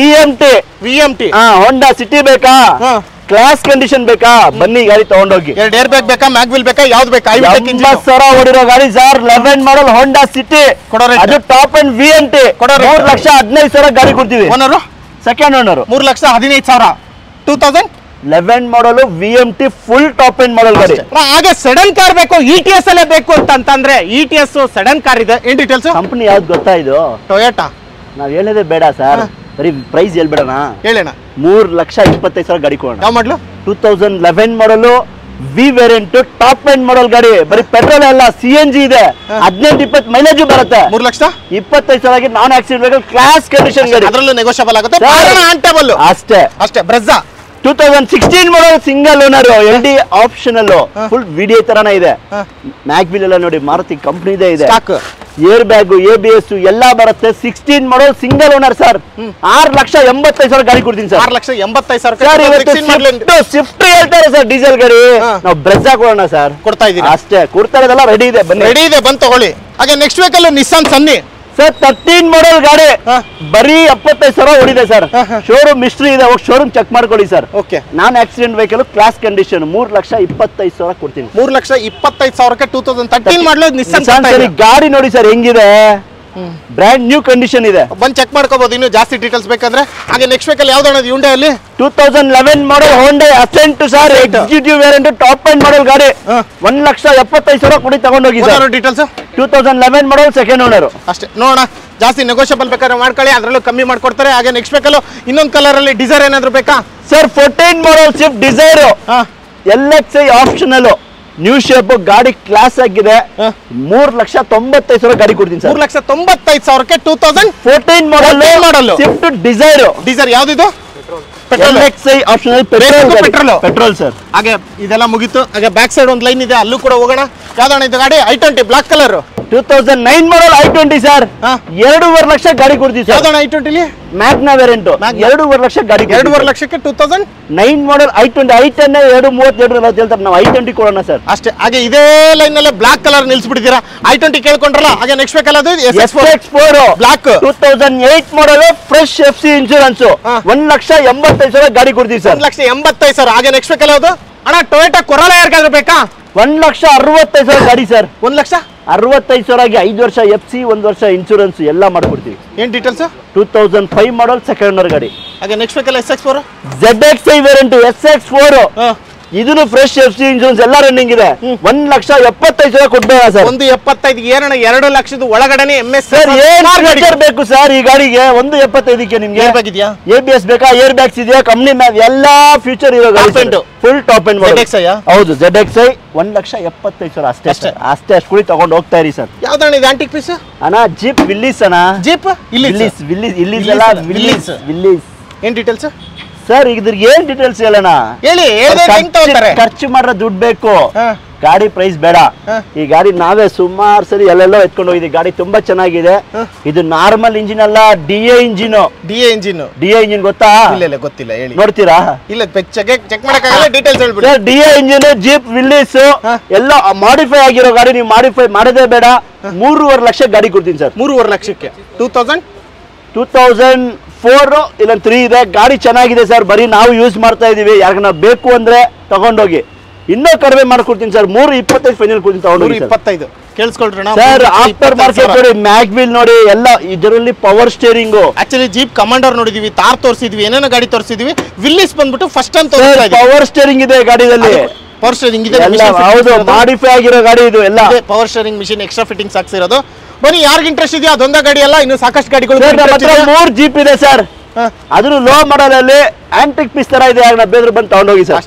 VMT ಹೋಂಡಾ ಸಿಟಿ ಬೇಕಾ? ಕ್ಲಾಸ್ ಕಂಡೀಷನ್ ಬೇಕಾ? ಬನ್ನಿ ಗಾಡಿ ತಗೊಂಡೋಗಿ. 2 ಏರ್ ಬ್ಯಾಗ್ ಬೇಕಾ? ಮ್ಯಾಗ್ವಿಲ್ ಬೇಕಾ? ಯಾವ್ದು ಬೇಕಾ? 80,000 ಓಡಿರೋ ಗಾಡಿ ಸರ್. 11 ಮಾಡಲ್ ಹೋಂಡಾ ಸಿಟಿ, ಅದು ಟಾಪ್ ಅಂಡ್ VMT. 3,15,000 ಗಾಡಿ ಕೊಡ್ತೀವಿ. Owner second owner 3,15,000. 2011 model VMT full top end model ಗಾಡಿ. ಹಾಗೆ ಸಡನ್ ಕಾರ್ ಬೇಕು, ETS ಅಲ್ಲೇ ಬೇಕು ಅಂತಂದ್ರೆ ETS ಸಡನ್ ಕಾರ್ ಇದೆ. ಏನ್ ಡೀಟೇಲ್ಸ್? ಕಂಪನಿ ಯಾವ್ದು ಗೊತ್ತಾ? ಇದು ಟೊಯೋಟಾ. ನಾವ್ ಹೇಳೋದೇ ಬೇಡ ಸರ್, ಬರೀ ಪ್ರೈಸ್ ಹೇಳ್ಬೇಡಣ. ಹೇಳೋಣ. 3,25,000 ಗಾಡಿ ಕೊಡೋಣ. ಯಾವ model? 2011 model V variant top end model ಗಾಡಿ. ಬರೀ ಪೆಟ್ರೋಲ್ ಅಲ್ಲ, CNG ಇದೆ. 18-20 ಮೈಲೇಜ್ ಬರುತ್ತೆ. 3,25,000 ನಾನ್ ಆಕ್ಸಿಡೆಂಟ್ ವೆಹಿಕಲ್ ಕ್ಲಾಸ್ ಕಂಡೀಷನ್ ಗಾಡಿ. ಅದರಲ್ಲೂ ನೆಗೋಷಿಯಬಲ್ ಆಗುತ್ತೆ. ಅಷ್ಟೇ. ಬ್ರೆಜ್ಜಾ 2016 ಮಾಡಲ್ single owner, LD optional, full video ತರಾನೇ ಇದೆ. ಮ್ಯಾಗ್ವಿಲ್ ಎಲ್ಲ ನೋಡಿ, ಮಾರುತಿ ಕಂಪ್ನಿದೇ ಇದೆ. ಏರ್ ಬ್ಯಾಗ್, ABS ಎಲ್ಲ ಬರುತ್ತೆ. 16 ಮಾಡಲ್ ಸಿಂಗಲ್ ಓನರ್ ಸರ್. 6,85,000 ಗಾಡಿ ಕೊಡ್ತೀನಿ ಸರ್. 6,85,000 ಸ್ವಿಫ್ಟ್ ಹೇಳ್ತಾರೆ ಸರ್ ಡೀಸೆಲ್ ಗಾಡಿ. ನಾವು ಬ್ರೆಜ್ಜಾ ಕೊಡೋಣ ಸರ್. ಕೊಡ್ತಾ ಇದೀವಿ. ಅಷ್ಟೇ, ಕೊಡ್ತಾ ಇರೋದೆಲ್ಲ ರೆಡಿ ಇದೆ. ಬಂದು ತಗೊಳ್ಳಿ. ಹಾಗೆ ನೆಕ್ಸ್ಟ್ ವೆಹಿಕಲ್ ನಿಸ್ಸಾನ್ ಸನ್ನಿ ಸರ್. 13 ಮಾಡಲ್ ಗಾಡಿ, ಬರೀ 75,000 ಓಡಿದೆ ಸರ್. ಶೋರೂಮ್ ಮಿಸ್ಟ್ರಿ ಇದೆ, ಹೋಗಿ ಶೋರೂಮ್ ಚೆಕ್ ಮಾಡ್ಕೊಳ್ಳಿ ಸರ್. ಓಕೆ. ನಾನ್ ಆಕ್ಸಿಡೆಂಟ್ ವೆಹಿಕಲ್ ಕ್ಲಾಸ್ ಕಂಡೀಷನ್ 3,25,000 ಕೊಡ್ತೀನಿ. 3,25,000ಕ್ಕೆ 2013 ಮಾಡಲು ನಿಸ್ಸಾನ್ ಗಾಡಿ ನೋಡಿ ಸರ್ ಹೆಂಗಿದೆ. ಬ್ರ್ಯಾಂಡ್ ನ್ಯೂ ಕಂಡೀಷನ್ ಇದೆ. ಬಂದು ಚೆಕ್ ಮಾಡ್ಕೋಬಹುದು. ಇನ್ನು ಜಾಸ್ತಿ ಡೀಟೇಲ್ಸ್ ಬೇಕಂದ್ರೆ. ಹಾಗೆ ನೆಕ್ಸ್ಟ್ ವೆಹಿಕಲ್ ಯಾವ್ದು? Hyundai ಅಲ್ಲಿ 2011 ಮಾಡಲ್ Hyundai Ascent sir. Executive variant top end model ಗಾಡಿ. 1,75,000 ಕೊಡಿ ತಗೊಂಡೋಗಿ ಸರ್. ಡೀಟೇಲ್ಸ್ 2011 ಮಾಡಲ್ ಸೆಕೆಂಡ್ ಓನರ್. ಅಷ್ಟೇ ನೋಡೋಣ. ಜಾಸ್ತಿ ನೆಗೋಷಿಯಬಲ್ ಬೇಕಾದ್ರೆ ಮಾಡ್ಕೊಳ್ಳಿ, ಅದರಲ್ಲೂ ಕಮ್ಮಿ ಮಾಡ್ಕೊಡ್ತಾರೆ. ಹಾಗೆ ನೆಕ್ಸ್ಟ್ ವೆಹಿಕಲ್ ಇನ್ನೊಂದು ಕಲರ್ ಅಲ್ಲಿ ಡಿಸೈರ್ ಏನಾದ್ರು ಬೇಕಾ sir? 14 model Swift Dzire LXi optional, new shape ಗಾಡಿ, ಕ್ಲಾಸ್ ಆಗಿದೆ. 3,95,000 ಗಾಡಿ ಕೊಡ್ತೀನಿ ಸರ್. 3,95,000ಕ್ಕೆ 2014 ಮಾಡಲ್ ಸ್ವಿಫ್ಟ್ ಡಿಸೈರ್. ಯಾವ್ದಿದು? LXi optional petrol sir. ಹಾಗೆ ಇದೆಲ್ಲ ಮುಗೀತು. ಹಾಗೆ ಬ್ಯಾಕ್ ಸೈಡ್ ಒಂದು ಲೈನ್ ಇದೆ, ಅಲ್ಲೂ ಕೂಡ ಹೋಗೋಣ. ಯಾವ್ದಣ್ಣ ಇದು ಗಾಡಿ? I20 black colour. 2009 model I20 sir. 2.5 lakh ಗಾಡಿ ಕೊಡ್ತೀವಿ ಸರ್. ಯಾವ್ದಣ್ಣ I20 ಮ್ಯಾಗ್ನಾ ವೇರಿಯಂಟ್ 2.5 ಲಕ್ಷ ಗಾಡಿ. 2.5 ಲಕ್ಷಕ್ಕೆ 2009 ಮಾಡಲ್ I20. I10 2.32 ಹೇಳ್ತಾರೆ, ನಾವು I20 ಕೊಡೋಣ ಸರ್. ಅಷ್ಟೇ. ಹಾಗೆ ಇದೇ ಲೈನ್ ನಲ್ಲಿ ಬ್ಲಾಕ್ ಕಲರ್ ನಿಲ್ಸ್ಬಿಟ್ಟಿದ್ದೀರಾ. I20 ಕೇಳ್ಕೊಂಡ್ರಲ್ಲ. ಹಾಗೆ ನೆಕ್ಸ್ಟ್ ವೆಹಿಕಲ್ ಅದು SX4 ಬ್ಲಾಕ್ 2008 ಮಾಡಲ್, ಫ್ರೆಶ್ FC ಇನ್ಶೂರೆನ್ಸ್. 1,85,000 ಗಾಡಿ ಕೊಡ್ತೀವಿ ಸರ್. 1,85,000. ಹಾಗೆ ನೆಕ್ಸ್ಟ್ ವೆಹಿಕಲ್ ಯಾವುದು ಅಣ್ಣ? ಟೊಯೋಟಾ ಕೊರೋಲಾ ಯಾರಿಗಾದ್ರೂ ಬೇಕಾ? 1,65,000 ಗಾಡಿ ಸರ್. 1,65,000 5 ವರ್ಷ FC, 1 ವರ್ಷ ಇನ್ಶೂರೆನ್ಸ್ ಎಲ್ಲ ಮಾಡ್ಕೊಡ್ತೀವಿ. ಏನ್ ಡೀಟೇಲ್ಸ್? 2005 ಮಾಡಲ್ ಸೆಕೆಂಡ್ ಓನರ್ ಗಾಡಿ. ಹಾಗೆ next vehicle SX4 ZXi variant SX4. ಇದನ್ನು ಫ್ರೆಶ್ FC ಇನ್ಶೂರೆನ್ಸ್ ಎಲ್ಲ ರನ್ನಿಂಗ್ ಇದೆ. 1,75,000 ಕೊಡ್ಬೇಡ ಸರ್. 1,75,000 ಏನಣ್ಣ? 2 ಲಕ್ಷದ ಒಳಗಡೆ MS ಸರ್. ಏನ್ ಫೀಚರ್ ಬೇಕು ಸರ್ ಈ ಗಾಡಿಗೆ? 1,75,000ಕ್ಕೆ ನಿಮ್ಗೆ ABS ಬೇಕಾ? ಏರ್ ಬ್ಯಾಗ್ಸ್ ಇದೆಯಾ? ಕಂಪ್ನಿ ಮ್ಯಾಗ್ ಎಲ್ಲಾ ಫ್ಯೂಚರ್ ಇರೋ ಗಾಡಿ. ಫುಲ್ ಟಾಪ್ ಎಂಡ್ ಮಾಡಲ್. ಹೌದು, ZXi 1,75,000 ಅಷ್ಟೇ. ಅಷ್ಟು ಕೊಡಿ ತಗೊಂಡು ಹೋಗ್ತಾ ಇರಿ ಸರ್. ಯಾವ್ದಣ್ಣ ಇದು? ಆಂಟಿಕ್ ಪೀಸ್ ಅಣ್ಣ ಜೀಪ್ ವಿಲ್ಲಿಸ್ ಅಣ್ಣ. Jeep Willys. ಏನ್ ಡೀಟೇಲ್ಸ್ ಸರ್? ಇದ್ರಿಗೆ ಏನ್ ಡೀಟೇಲ್ಸ್ ಹೇಳೋಣ? ಹೇಳಿ. ಖರ್ಚು ಮಾಡ್ರೆ ದುಡ್ಡು ಬೇಕು, ಗಾಡಿ ಪ್ರೈಸ್ ಬೇಡ. ಈ ಗಾಡಿ ನಾವೇ ಸುಮಾರು ಸರಿ ಎಲ್ಲೆಲ್ಲೋ ಎತ್ಕೊಂಡು ಹೋಗಿದ್ದೀವಿ. ಗಾಡಿ ತುಂಬಾ ಚೆನ್ನಾಗಿದೆ. ಇದು ನಾರ್ಮಲ್ ಇಂಜಿನ್ ಅಲ್ಲ, DA ಇಂಜಿನ್. DA ಇಂಜಿನ್ ಗೊತ್ತಾ? ಇಲ್ಲ ಗೊತ್ತಿಲ್ಲ. ಹೇಳಿ. ನೋಡ್ತೀರಾ? ಇಲ್ಲ, ಚೆಕ್ ಮಾಡಕ್ಕಾಗಲ್ಲ. ಡೀಟೇಲ್ಸ್ ಹೇಳ್ಬಿಡಿ sir. DA engine, jeep Willys ಎಲ್ಲ ಮಾಡಿಫೈ ಆಗಿರೋ ಗಾಡಿ. ನೀವು ಮಾಡಿಫೈ ಮಾಡೋದೇ ಬೇಡ. 3.5 ಲಕ್ಷ ಗಾಡಿ ಕೊಡ್ತೀನಿ ಸರ್. 3.5 ಲಕ್ಷಕ್ಕೆ 2004 ಇಲ್ಲ 3 ಇದೆ. ಗಾಡಿ ಚೆನ್ನಾಗಿದೆ ಸರ್. ಬರೀ ನಾವು ಯೂಸ್ ಮಾಡ್ತಾ ಇದೀವಿ. ಯಾರಿಗಾನ ಬೇಕು ಅಂದ್ರೆ ತಗೊಂಡೋಗಿ. ಇನ್ನೂ ಕಡಿಮೆ ಮಾಡ್ಕೊಡ್ತೀನಿ ಸರ್. 3.25 ಫೈನಲ್ ಕೊಡ್ತೀನಿ ತಗೊಂಡೋಗಿ. 3.25 ಕೇಳಿಸ್ಕೊಳ್ರಿ ಸರ್. ಆಫ್ಟರ್ ಮಾರ್ಕೆಟ್ ನೋಡಿ, ಮ್ಯಾಗ್ವಿಲ್ ನೋಡಿ, ಎಲ್ಲ ಇದರಲ್ಲಿ power steering. Actually jeep commander ನೋಡಿದೀವಿ, ತಾರ್ ತೋರಿಸಿದ್ವಿ, ಏನೇನೋ ಗಾಡಿ ತೋರಿಸಿದ್ವಿ. ವಿಲ್ಲಿಸ್ ಬಂದ್ಬಿಟ್ಟು ಫಸ್ಟ್ ಟೈಮ್ ಪವರ್ ಸ್ಟೇರಿಂಗ್ ಇದೆ ಗಾಡಿಯಲ್ಲಿ. ಪವರ್ ಸ್ಟೇರಿಂಗ್ ಇದೆ. ಹೌದು, ಮಾಡಿಫೈ ಆಗಿರೋ ಗಾಡಿ ಇದು ಎಲ್ಲ. Power steering machine extra fittings ಹಾಕ್ಸಿರೋದು. ಬನ್ನಿ, ಯಾರಿಗೆ ಇಂಟ್ರೆಸ್ಟ್ ಇದೆಯಾ? ಅದೊಂದ ಗಾಡಿ ಅಲ್ಲ, ಇನ್ನು ಸಾಕಷ್ಟು ಗಾಡಿಗಳು. 3 ಜೀಪ್ ಇದೆ ಸರ್. ಅದ್ರ ಲೋ ಮಾಡಲ್ ಅಲ್ಲಿ ಆಂಟಿಕ್ ಪೀಸ್ ತರ ಇದೆ. ಬೇರೆ ಬಂದು ತಗೊಂಡೋಗಿ ಸರ್.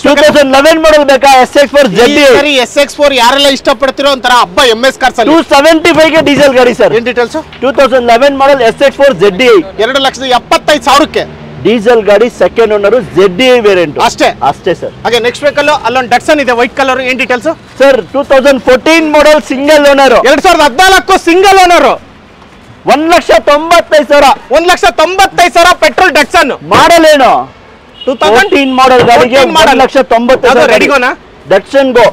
2011 ಮಾಡಲ್ ಬೇಕಾ? SX4 SX4 ಯಾರೆಲ್ಲ ಇಷ್ಟಪಡ್ತಿರೋ ಒಂಥರ ಹಬ್ಬ MS ಕಾರ್ಸ್ ಅಲ್ಲಿ 275 ಗೆ ಡೀಸೆಲ್ ಗಾಡಿ ಸರ್. ಏನ್ ಡೀಟೇಲ್ಸ್? 2011 ಮಾಡಲ್ SX4 ZDI 2,75,000ಕ್ಕೆ ಡೀಸೆಲ್ ಗಾಡಿ ಸೆಕೆಂಡ್ ಓನರ್ ZD ವೇರಿಯಂಟ್ ಅಷ್ಟೇ ಸರ್. ಹಾಗೆ ನೆಕ್ಸ್ಟ್ ವೆಹಿಕಲ್ ಅಲ್ಲೊಂದು ಡಟ್ಸನ್ ಇದೆ ವೈಟ್ ಕಲರ್, ಏನ್ details sir? 2014 model single owner, 2014 single owner, 1,95,000. 1,95,000 petrol Datsun. Model ಏನು? 2014 ಮಾಡಲ್ ಗಾಡಿಗೆ 1,90,000. ರೆಡಿಗೋನಾ? ಡಟ್ಸನ್ ಗೋ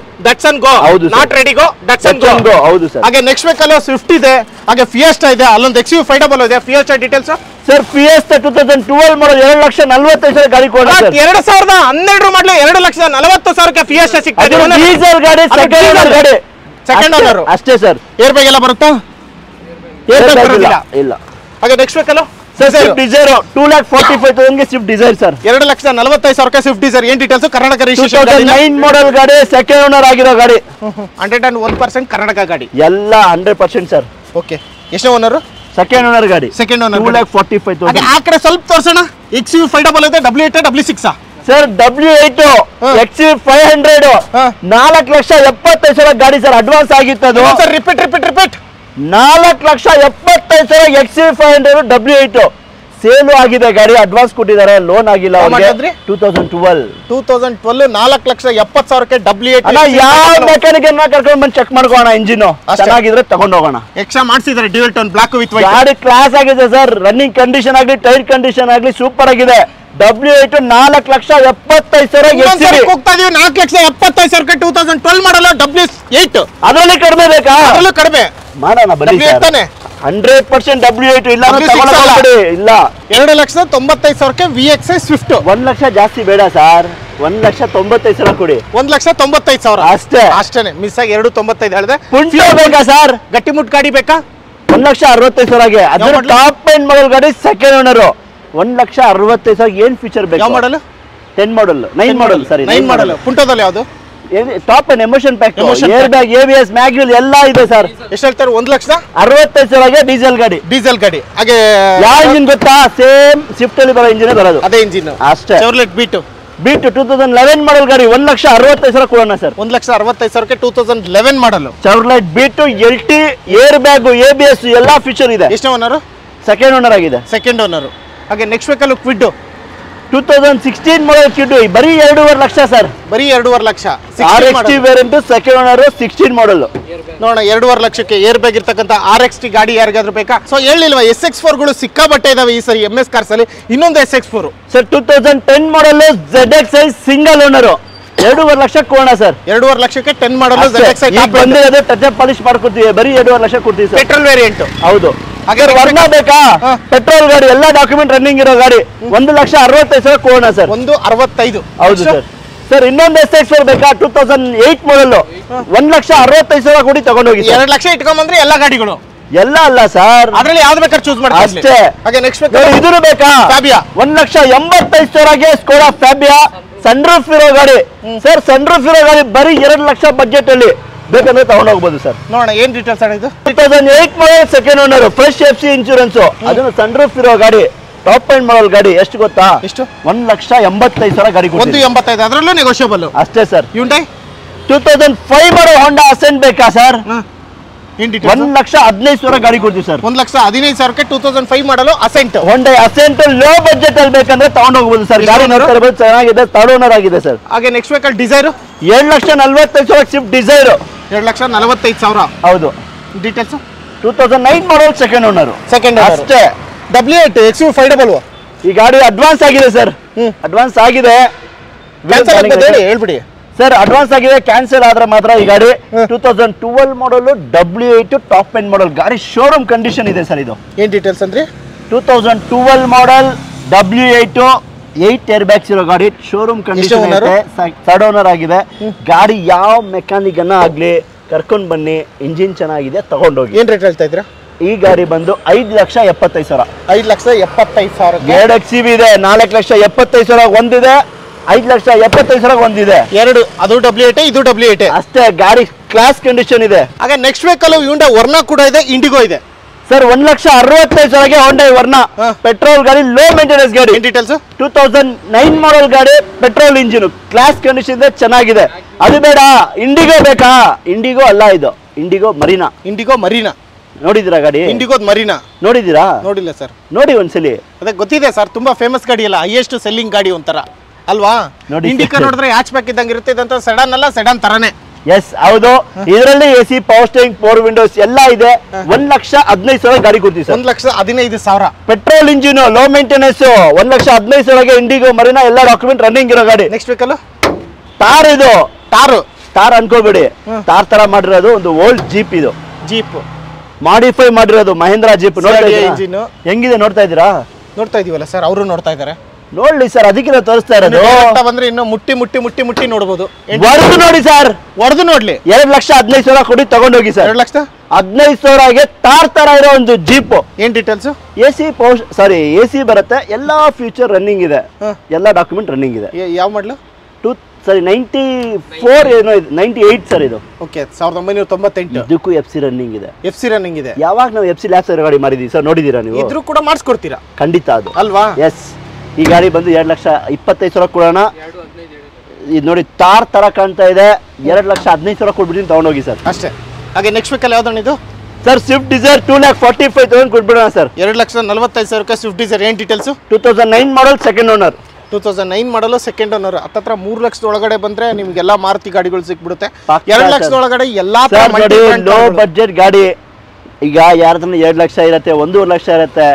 ಹೌದು, ನಾಟ್ ರೆಡಿಗೋ, ಡಟ್ಸನ್ ಗೋ ಹೌದು ಸರ್. ಹಾಗೆ ನೆಕ್ಸ್ಟ್ ವೆಹಿಕಲ್ ಸ್ವಿಫ್ಟ್ ಇದೆ, ಹಾಗೆ ಫಿಯೆಸ್ಟಾ ಇದೆ, ಅಲ್ಲೊಂದು XUV500 ಇದೆ. Fiesta details sir? ಫಿಯೆಸ್ಟಾ 2012 ಮಾಡಲ್ 2,40,000 ಗಾಡಿ ಕೊಡ ಸರ್. 2012 ಮಾಡಲು 2,40,000ಕ್ಕೆ ಫಿಯೆಸ್ಟಾ ಸಿಗ್ತದೆ. ಡೀಸೆಲ್ ಗಾಡಿ, ಸೆಕೆಂಡ್ ಓನರ್ ಅಷ್ಟೇ ಸರ್. ಏರ್ ಬ್ಯಾಗ್ ಎಲ್ಲ ಬರುತ್ತಾ? ಏರ್ ಬ್ಯಾಗ್ ಬರೋದಿಲ್ಲ. ಇಲ್ಲ. ಹಾಗೆ ನೆಕ್ಸ್ಟ್ ವೆಹಿಕಲ್ ಸ್ವಿಫ್ಟ್ ಡಿಸೈರ್ 2,45,000 ಗೆ ಸ್ವಿಫ್ಟ್ ಡಿಸೈರ್ ಸರ್. 2,45,000ಕ್ಕೆ ಸ್ವಿಫ್ಟ್ ಡಿಸೈರ್. ಏನ್ ಡೀಟೇಲ್ಸ್? ಕರ್ನಾಟಕ ರಿಜಿಸ್ಟ್ರೇಷನ್, 2009 ಮಾಡಲ್ ಗಾಡಿ, ಸೆಕೆಂಡ್ ಓನರ್ ಆಗಿರೋ ಗಾಡಿ. 101% ಕರ್ನಾಟಕ ಗಾಡಿ ಎಲ್ಲ 100% ಸರ್. ಓಕೆ, ಎಷ್ಟನೇ ಓನರ್? ಸೆಕೆಂಡ್ ಓನರ್ ಗಾಡಿ, ಸೆಕೆಂಡ್ ಓನರ್. 2,45,000. ಆ ಕಡೆ ಸ್ವಲ್ಪ ತೋರ್ಸೋಣ. XUV500 ಇದೆ, W8 W6 sir? W8 XUV500 4,70,000 ಗಾಡಿ ಸರ್. ಅಡ್ವಾನ್ಸ್ ಆಗಿತ್ತು ಅದು. ರಿಪೀಟ್ 4,70,000 XUV500 W8 ಸೇಲು ಆಗಿದೆ ಗಾಡಿ. ಅಡ್ವಾನ್ಸ್ ಕೊಟ್ಟಿದ್ದಾರೆ, ಲೋನ್ ಆಗಿಲ್ಲ. 2012 4,70,000ಕ್ಕೆ W8. ಯಾವ ಮೆಕ್ಯಾನಿಕ್ ಕರ್ಕೊಂಡು ಬಂದು ಚೆಕ್ ಮಾಡ್ಕೋಣ. ಇಂಜಿನ್ ಚೆನ್ನಾಗಿದ್ರೆ ತಗೊಂಡು ಹೋಗೋಣ. ಎಕ್ಸ್ಟ್ರಾ ಮಾಡಿಸಿದ್ದಾರೆ dual tone black with white. ಗಾಡಿ ಕ್ಲಾಸ್ ಆಗಿದೆ ಸರ್. ರನ್ನಿಂಗ್ ಕಂಡೀಷನ್ ಆಗಲಿ, ಟೈರ್ ಕಂಡೀಷನ್ ಆಗಲಿ ಸೂಪರ್ ಆಗಿದೆ. W8 4,70,000 ಹೋಗ್ತಾ ಇದೀವಿ. 4,70,000ಕ್ಕೆ 2012 ಮಾಡಲ್ಲ W8. ಅದರಲ್ಲಿ ಕಡಿಮೆ ಬೇಕಾ? ಅದರಲ್ಲೂ ಕಡಿಮೆ ಮಾಡೋಣ ಬನ್ನಿ ಸರ್. 100% W8 ಇಲ್ಲ ಇಲ್ಲ. 2,95,000ಕ್ಕೆ VXI ಸ್ವಿಫ್ಟ್. 1 ಲಕ್ಷ ಜಾಸ್ತಿ ಬೇಡ ಸರ್. 1,95,000 ಕೊಡಿ. 1,95,000 ಅಷ್ಟೇನೆ. ಮಿಸ್ ಆಗಿ 2,95 ಹೇಳಿದೆ. ಪುಂಟೋ ಬೇಕಾ ಸರ್? ಗಟ್ಟಿಮುಟ್ ಗಾಡಿ ಬೇಕಾ? 1,65,000ಗೆ. ಅದರ ಟಾಪ್ ಎಂಡ್ ಮಾಡಲ್ ಗಾಡಿ, ಸೆಕೆಂಡ್ ಓನರ್. 1,65,000 ಏನ್ ಫೀಚರ್ ಬೇಕು? ಯಾವ ಮಾಡಲ್? 10 ಮಾಡಲ್, 9 ಮಾಡಲ್. ಸರಿ, 9 ಮಾಡಲ್. ಪುಂಟೋದಲ್ಲಿ ಯಾವುದು? Top and emotion pack, air bag, ABS, mag wheel ಎಲ್ಲ ಇದೆ ಸರ್. ಎಷ್ಟು ಹೇಳ್ತಾರೆ? 1,65,000ಗೆ ಡೀಸೆಲ್ ಗಾಡಿ. ಹಾಗೆ ಯಾವ ಇಂಜಿನ್ ಗೊತ್ತಾ? ಸೇಮ್ ಸ್ವಿಫ್ಟ್ ಅಲ್ಲಿ ಬರೋ ಇಂಜಿನ್ ಬರೋದು. ಅದೇ ಇಂಜಿನ್ ಅಷ್ಟೇ. ಚಾರ್ಲೆಟ್ ಬೀಟ್ 2011 ಮಾಡಲ್ ಗಾಡಿ. 1,65,000 ಕೊಡೋಣ ಸರ್. 1,65,000ಕ್ಕೆ 2011 model Chevrolet Beat, LT, air bag, ABS ಎಲ್ಲಾ ಫೀಚರ್ ಇದೆ. ಎಷ್ಟನೇ ಓನರ್? ಸೆಕೆಂಡ್ ಓನರ್ ಆಗಿದೆ. Second owner. ಹಾಗೆ next vehicle Kwid 2016 model Kwid, ಬರೀ 2.5 ಲಕ್ಷ ಸರ್. ಬರೀ 2.5 lakh. RXT variant, second owner, 16 model. ನೋಡೋಣ, 2.5 ಲಕ್ಷಕ್ಕೆ ಏರ್ ಬ್ಯಾಗ್ ಇರ್ತಕ್ಕಂಥ RXT ಗಾಡಿ ಯಾರಿಗಾದ್ರೂ ಬೇಕಾ? ಸೊ ಹೇಳಿಲ್ವಾ, SX4 ಗಳು ಸಿಕ್ಕಾಬಟ್ಟೆ ಇದಾವೆ ಈ ಸರಿ MS ಕಾರ್ಸ್ ಅಲ್ಲಿ. ಇನ್ನೊಂದು SX4 ಸರ್ 2010 ಮಾಡಲ್ ZXi ಸಿಂಗಲ್ ಓನರ್. 2.5 ಲಕ್ಷ ಕೊಡೋಣ ಸರ್. 2.5 ಲಕ್ಷಕ್ಕೆ 10 ಮಾಡಲ್ ZXi ಬಂದಿರೋದು ಟಚ್ ಅಪ್ ಪಾಲಿಶ್ ಮಾಡ್ಕೊಡ್ತೀವಿ. ಬರೀ 2.5 ಲಕ್ಷ ಕೊಡ್ತೀವಿ ಸರ್. Petrol variant. ಹೌದು. ಹಾಗೆ ವರ್ಣ ಬೇಕಾ? ಪೆಟ್ರೋಲ್ ಗಾಡಿ, ಎಲ್ಲ ಡಾಕ್ಯುಮೆಂಟ್ ರನ್ನಿಂಗ್ ಇರೋ ಗಾಡಿ. 1,65,000 ಕೊಡೋಣ ಸರ್. 1,65,000. ಹೌದು ಸರ್. ಸರ್ ಇನ್ನೊಂದು SX4 ಬೇಕಾ? 2008 ಮಾಡಲ್, 1,65,000 ಕೊಡಿ ತಗೊಂಡೋಗಿ. 2 ಲಕ್ಷ ಇಟ್ಕೊಂಡ್ಬಂದ್ರೆ ಎಲ್ಲ ಗಾಡಿಗಳು. ಎಲ್ಲ ಅಲ್ಲ ಸರ್, ಅದ್ರಲ್ಲಿ ಯಾವ್ದು ಬೇಕಾದ್ರೆ ಚೂಸ್ ಮಾಡಿ ಅಷ್ಟೇ. ಹಾಗೆ ನೆಕ್ಸ್ಟ್ ಇದನ್ನು ಬೇಕಾ? ಫ್ಯಾಬಿಯಾ 1,85,000ಗೆ ಸ್ಕೋಡಾ ಫ್ಯಾಬಿಯಾ ಸನ್ ರೂಫ್ ಇರೋ ಗಾಡಿ. ಸರ್ ಸನ್ ರೂಫ್ ಇರೋ ಗಾಡಿ ಬರೀ 2 ಲಕ್ಷ ಬಜೆಟ್ ಅಲ್ಲಿ ಬೇಕಂದ್ರೆ ತಗೊಂಡು ಹೋಗ್ಬೋದು ಸರ್. ನೋಡೋಣ ಏನ್ ಡೀಟೇಲ್ಸ್ ಇದು. 2008 model, second owner, fresh FC insurance. ಅದನ್ನು ಸನ್ ರೂಫ್ ಇರೋ ಗಾಡಿ, ಟಾಪ್ ಎಂಡ್ ಮಾಡಲ್ ಗಾಡಿ. ಎಷ್ಟು ಗೊತ್ತಾ? ಎಷ್ಟು? 1,85,000 ಗಾಡಿ. 1,85,000 ಅದರಲ್ಲೂ ನೆಗೋಷಿಯಬಲ್ ಅಷ್ಟೇ sir. Hyundai 2005 model Honda Accent ಬೇಕಾ ಸರ್? 1,15,000 ಗಾಡಿ ಕೊಡ್ತೀವಿ ಸರ್. 1,15,000ಕ್ಕೆ 2005 model Accent. Honda Accent low budget ಅಲ್ಲಿ ಬೇಕಂದ್ರೆ ತಗೊಂಡು ಹೋಗ್ಬೋದು ಸರ್. ಗಾಡಿ ಚೆನ್ನಾಗಿದೆ, ಥರ್ಡ್ ಓನರ್ ಆಗಿದೆ ಸರ್. ಹಾಗೆ next vehicle Dzire 7,45,000 Swift Dzire. 7,45,000. ಹೌದು. Details 2009 model, second owner. Second ಅಷ್ಟೇ. W8 XUV500 ಈ ಗಾಡಿ ಅಡ್ವಾನ್ಸ್ ಆಗಿದೆ ಸರ್. ಅಡ್ವಾನ್ಸ್ ಆಗಿದೆ. ಹೇಳ್ಬಿಡಿ ಸರ್. ಅಡ್ವಾನ್ಸ್ ಆಗಿದೆ, ಕ್ಯಾನ್ಸಲ್ ಆದ್ರೆ ಮಾತ್ರ ಈ ಗಾಡಿ. 2012 ಮಾಡಲ್, W8 ಟಾಪ್ ಎಂಡ್ ಮಾಡಲ್ ಗಾಡಿ. ಶೋರೂಮ್ ಕಂಡೀಷನ್ ಇದೆ ಸರ್. ಇದು ಏನ್ ಡೀಟೇಲ್ಸ್ ಅಂದ್ರೆ? 2012 ಮಾಡಲ್, W8, 8 ಏರ್ ಬ್ಯಾಗ್ಸ್ ಇರೋ ಗಾಡಿ. ಶೋರೂಮ್ ಕಂಡೀಷನ್ ಇದೆ, ಥರ್ಡ್ ಓನರ್ ಆಗಿದೆ. ಗಾಡಿ ಯಾವ ಮೆಕ್ಯಾನಿಕ್ ಅನ್ನ ಆಗ್ಲಿ ಕರ್ಕೊಂಡ್ ಬನ್ನಿ, ಇಂಜಿನ್ ಚೆನ್ನಾಗಿದೆ, ತಗೊಂಡೋಗಿ. ಏನ್ ರೇಟ್ ಹೇಳ್ತಾ ಇದ್ರ? ಈ ಗಾಡಿ ಬಂದು 5,75,000. 5,75,000. 2 XUV ಇದೆ, 4,75,000 ಒಂದಿದೆ, 5,75,000 ಒಂದಿದೆ. ಎರಡು, ಅದು W8, ಇದು W8 ಅಷ್ಟೇ. ಗಾಡಿ ಕ್ಲಾಸ್ ಕಂಡೀಷನ್ ಇದೆ. ಹಾಗೆ ನೆಕ್ಸ್ಟ್ ವೆಹಿಕಲ್ ಹ್ಯುಂಡೈ ವರ್ನಾ ಕೂಡ ಇದೆ, ಇಂಡಿಗೋ ಇದೆ ಸರ್. 1,65,000ಗೆ ಹೊಂಡೈ ವರ್ನಾ ಪೆಟ್ರೋಲ್ ಗಾಡಿ, ಲೋ ಮೇಂಟೆನೆನ್ಸ್ ಗಾಡಿ. ಡೀಟೇಲ್ಸ್ 2009 ಮಾಡಲ್ ಗಾಡಿ, ಪೆಟ್ರೋಲ್ ಇಂಜಿನ್, ಕ್ಲಾಸ್ ಕಂಡೀಷನ್ ಇದೆ, ಚೆನ್ನಾಗಿದೆ. ಅದು ಬೇಡ, ಇಂಡಿಗೋ ಬೇಕಾ? ಇಂಡಿಗೋ ಅಲ್ಲ ಇದು, ಇಂಡಿಗೋ ಮರೀನಾ. ಇಂಡಿಗೋ ಮರೀನಾ ನೋಡಿದಿರಾ ಗಾಡಿ? ಇಂಡಿಗೋದ್ ಮರಿನಾ ನೋಡಿದಿರಾ? ನೋಡಿಲ್ಲ ಸರ್. ನೋಡಿ ಒಂದ್ಸಲಿ. ಅದೇ ಗೊತ್ತಿದೆ ಸರ್, ತುಂಬಾ ಫೇಮಸ್ ಗಾಡಿ ಅಲ್ಲ, ಹೈಯೆಸ್ಟ್ ಸೆಲ್ಲಿಂಗ್ ಗಾಡಿ ಒಂಥರ ಅಲ್ವಾ? ನೋಡಿ ಇಂಡಿಕಾ ನೋಡಿದ್ರೆ ಹ್ಯಾಚ್ ಬ್ಯಾಕ್ ಇದ್ದಂಗೆ ಇರುತ್ತೆ, ಇದಂತ ಸೆಡನ್ ಅಲ್ಲ, ಸೆಡನ್ ತರಾನೇ. ಎಸ್ ಹೌದು, ಇದರಲ್ಲಿ AC, ಪವರ್ ಸ್ಟೇರಿಂಗ್, 4 ವಿಂಡೋಸ್ ಎಲ್ಲ ಇದೆ. 1,15,000 ಗಾಡಿ ಕೊಡ್ತೀವಿ sir. 1,15,000 petrol engine, low maintenance, 1,15,000 IndiGo Marina ಎಲ್ಲ ಡಾಕ್ಯುಮೆಂಟ್ ರನ್ನಿಂಗ್ ಇರೋ ಗಾಡಿ. ನೆಕ್ಸ್ಟ್ ವೆಹಿಕಲ್ ತಾರ್. ಇದು ತಾರ್ ಅನ್ಕೋಬೇಡಿ, ತಾರ್ ತರ ಮಾಡಿರೋದು ಒಂದು ಓಲ್ಡ್ ಜೀಪ್. ಇದು ಜೀಪ್ ಮಾಡಿಫೈ ಮಾಡಿರೋದು ಮಹೇಂದ್ರ ಜೀಪ್. ಇಂಜಿನ್ ಹೆಂಗಿದೆ ನೋಡ್ತಾ ಇದ್ದೀರಾ? ನೋಡ್ತಾ ಇದೀವಲ್ಲ ಸರ್, ಅವರು ನೋಡ್ತಾ ಇದ್ದಾರೆ. ನೋಡ್ಲಿ ಸರ್, ಅದಕ್ಕೆ ತೋರಿಸ್ತಾ ಇರೋದು. ಬಂದ್ರೆ ಇನ್ನು ಮುಟ್ಟಿ ನೋಡಬಹುದು. ಹೊಡೆದು ನೋಡಿ ಸರ್, ಹೊಡೆದು ನೋಡ್ಲಿ. 2,15,000 ಕೊಡಿ ತಗೊಂಡೋಗಿ ಸರ್. 2,15,000ಗೆ ತಾರ್ ತರ ಇರೋ ಒಂದು ಜೀಪ್. ಏನ್ ಡೀಟೇಲ್ಸ್? AC ಬರುತ್ತೆ, ಎಲ್ಲಾ ಫ್ಯೂಚರ್ ರನ್ನಿಂಗ್ ಇದೆ, ಎಲ್ಲಾ ಡಾಕ್ಯುಮೆಂಟ್ ರನ್ನಿಂಗ್ ಇದೆ. ಯಾವ ಮಾಡಲು? 94 ಏನೋ ಇದೆ, 98 ಸರ್ ಇದು. ಓಕೆ, 1998. ಇದಕ್ಕೂ FC ರನ್ನಿಂಗ್ ಇದೆ. FC ರನ್ನಿಂಗ್ ಇದೆ. ಯಾವಾಗ ನಾವು FC ಲ್ಯಾಬ್ಸ್ ಗಾಡಿ ಮಾಡಿದೀವಿ ಸರ್, ನೋಡಿದೀರಾ ನೀವು? ಇದ್ರೂ ಕೂಡ ಮಾಡಿಸ್ಕೊಡ್ತೀರಾ? ಖಂಡಿತ ಅದು ಅಲ್ವಾ? ಎಸ್. ಈ ಗಾಡಿ ಬಂದು 2,25,000 ಕೊಡೋಣ. ಇದು ನೋಡಿ ತಾರ್ ತರ ಕಾಣ್ತಾ ಇದೆ. 2,15,000 ಕೊಟ್ಬಿಟ್ಟು ತಗೊಂಡೋಗಿ ಸರ್. ಅಷ್ಟೇ. ಹಾಗೆ ನೆಕ್ಸ್ಟ್ ವೆಹಿಕಲ್ ಯಾವ್ದಣ್ಣ ಇದು? ಸರ್ ಸ್ವಿಫ್ಟ್ ಡಿಸೈರ್ 2,45,000 ಕೊಟ್ಬಿಡೋಣ ಸರ್. 2,45,000 Swift Dzire. ಏನ್ details? 2009 model, second owner. 2009 model, second owner. ಹತ್ತತ್ರ 3 ಲಕ್ಷದ ಒಳಗಡೆ ಬಂದ್ರೆ ನಿಮ್ಗೆಲ್ಲಾ ಮಾರುತಿ ಗಾಡಿಗಳು ಸಿಕ್ಬಿಡುತ್ತೆ. 2 ಲಕ್ಷದ ಒಳಗಡೆ ಎಲ್ಲಾ ಲೋ ಬಡ್ಜೆಟ್ ಗಾಡಿ. ಈಗ ಯಾರದನ್ನ 2 ಲಕ್ಷ ಇರುತ್ತೆ, 1.5 ಲಕ್ಷ ಇರುತ್ತೆ,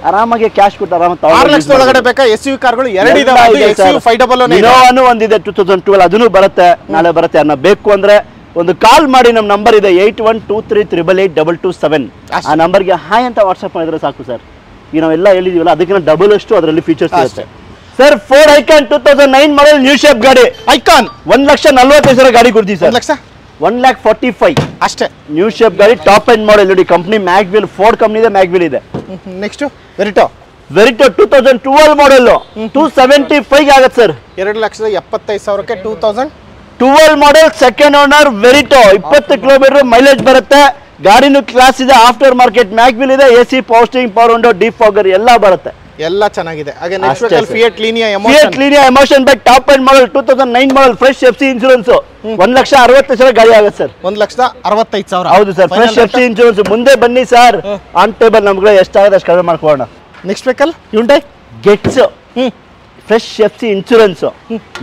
ಆರಾಮಾಗಿ ಕ್ಯಾಶ್ ಕೊಟ್ಟು ಆರಾಮ 6 ಲಕ್ಷದ ಒಳಗಡೆ ಬೇಕಾ? SUV ಕಾರ್ಗಳು 2 ಇದಾವೆ. SUV 500 ಇನೋವಾನು ಒಂದಿದೆ 2012, ಅದನ್ನು ಬರುತ್ತೆ, ನಾಳೆ ಬರುತ್ತೆ. ಅನ್ನ ಬೇಕು ಅಂದ್ರೆ ಒಂದು ಕಾಲ್ ಮಾಡಿ, ನಮ್ಮ ನಂಬರ್ ಇದೆ 8123888227. ಆ ನಂಬರ್ಗೆ ಹಾಯ್ ಅಂತ ವಾಟ್ಸ್ಆಪ್ ಮಾಡಿದ್ರೆ ಸಾಕು ಸರ್. ಈಗ ನಾವೆಲ್ಲ ಹೇಳಿದೀವಲ್ಲ, ಅದಕ್ಕಿಂತ ಡಬಲ್ ಅಷ್ಟು ಅದರಲ್ಲಿ ಫೀಚರ್ಸ್ ಇರುತ್ತೆ sir. Ford Ikon 2009 model new shape ಗಾಡಿ. ಐಕಾನ್ 1,45,000 ಗಾಡಿ ಕೊಡ್ತೀವಿ ಸರ್. 1,45,000 ಅಷ್ಟೇ. ನ್ಯೂ ಶೇಪ್ ಗಾಡಿ, ಟಾಪ್ ಎಂಡ್ ಮಾಡಲ್. ನೋಡಿ ಕಂಪ್ನಿ ಮ್ಯಾಗ್ವಿಲ್, ಫೋರ್ಡ್ ಕಂಪ್ನಿ ಇದೆ, ಮ್ಯಾಗ್ವಿಲ್ ಇದೆ. ನೆಕ್ಸ್ಟ್ ವೆರಿಟೋ 2012 ಮಾಡಲ್ 275 ಆಗುತ್ತೆ ಸರ್. 2,75,000ಕ್ಕೆ 2012 model, second owner, Verito. 20 kilometre mileage ಬರುತ್ತೆ. ಗಾಡಿನೂ ಕ್ಲಾಸ್ ಇದೆ, ಆಫ್ಟರ್ ಮಾರ್ಕೆಟ್ ಮ್ಯಾಗ್ವಿಲ್ ಇದೆ, AC, power steering, power window, defogger ಎಲ್ಲ ಬರುತ್ತೆ. ಎಲ್ಲ ಚೆನ್ನಾಗಿದೆ. ಹಾಗೆ next vehicle fiat Linea emotion bike, top end ಮಾಡಲ್, 2009 ಮಾಡಲ್, ಫ್ರೆಶ್ FC ಇನ್ಶೂರೆನ್ಸ್. 1,60,000 ಗಾಡಿ ಆಗುತ್ತೆ ಸರ್. 1,65,000. ಹೌದು ಸರ್, ಫ್ರೆಶ್ FC ಇನ್ಶೂರೆನ್ಸ್. ಮುಂದೆ ಬನ್ನಿ ಸರ್, ಆನ್ ಟೇಬಲ್ ನಮ್ಗೆ ಎಷ್ಟಾಗುತ್ತೆ ಅಷ್ಟು ಕಡಿಮೆ ಮಾಡ್ಕೊಳ್ಳೋಣ. Next vehicle Hyundai gets, fresh FC insurance,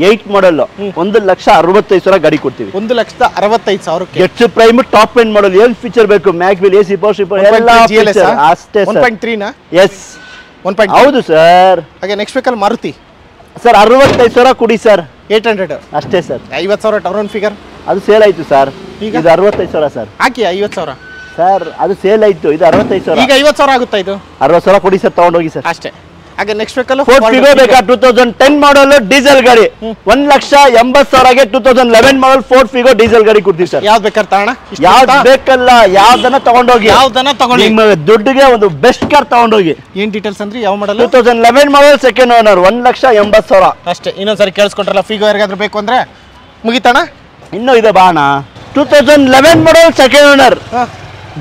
8 ಮಾಡಲ್, 1,65,000 ಗಾಡಿ ಕೊಡ್ತೀವಿ. 1,65,000. ಗೆಟ್ಸ್ ಪ್ರೈಮ್, ಟಾಪ್ ಎಂಡ್ ಮಾಡಲ್. ಏನ್ ಫೀಚರ್ ಬೇಕು? ಮ್ಯಾಗ್ವಿಲ್, AC, ಪವರ್ ಸ್ಟೀರಿಂಗ್ ಎಲ್ಲ ಅಷ್ಟೇ ಸರ್. 1.3 ನಾ? ಎಸ್ ಹೌದು ಸರ್. ಹಾಗೆ ನೆಕ್ಸ್ಟ್ ವೆಹಿಕಲ್ ಮಾರುತಿ ಸರ್ 65,000 ಕೊಡಿ ಸರ್. 800 ಅಷ್ಟೇ ಸರ್. 50,000 turn figure. ಅದು ಸೇಲ್ ಆಯ್ತು ಸರ್. ಇದು 65,000 ಸರ್. ಹಾಕಿ 50,000 ಸರ್, ಅದು ಸೇಲ್ ಆಯ್ತು. ಇದು 65,000. ಈಗ 50,000 ಆಗುತ್ತಾ? ಇದು 60,000 ಕೊಡಿ ಸರ್, ತಗೊಂಡೋಗಿ ಸರ್. ಅಷ್ಟೇ. ಹಾಗೆ ನೆಕ್ಸ್ಟ್ ವೆಹಿಕಲ್ ಫೋರ್ಡ್ ಫಿಗೋ ಬೇಕಾ? 2010 ಮಾಡಲ್ ಡೀಸೆಲ್ ಗಾಡಿ, 1,80,000ಗೆ 2011 ಮಾಡಲ್ ಫೋರ್ಡ್ ಫಿಗೋ ಡೀಸೆಲ್ ಗಾಡಿ ಕೊಡ್ತೀವಿ ಸರ್. ಯಾವ್ದು ಬೇಕಾದ್ರೆ ತಗೋಣ, ಯಾವ್ದು ಬೇಕಲ್ಲ, ಯಾವ್ದನ್ನ ತಗೊಂಡೋಗಿ, ನಿಮ್ಮ ದುಡ್ಡಿಗೆ ಒಂದು ಬೆಸ್ಟ್ ಕಾರ್ ತಗೊಂಡೋಗಿ. ಏನ್ ಡೀಟೇಲ್ಸ್ ಅಂದ್ರೆ ಯಾವ ಮಾಡಲ್? 2011 ಮಾಡಲ್, ಸೆಕೆಂಡ್ ಓನರ್, 1,80,000 ಅಷ್ಟೇ. ಇನ್ನೊಂದ್ಸರಿ ಕೇಳಿಸ್ಕೊಟ್ರಲ್ಲ, ಫಿಗೋ ಯಾರಿಗಾದ್ರೂ ಬೇಕು ಅಂದ್ರೆ ಮುಗಿತಾಣ. ಇನ್ನೂ ಇದೆ ಬಾಣ. 2011 ಮಾಡಲ್, ಸೆಕೆಂಡ್ ಓನರ್,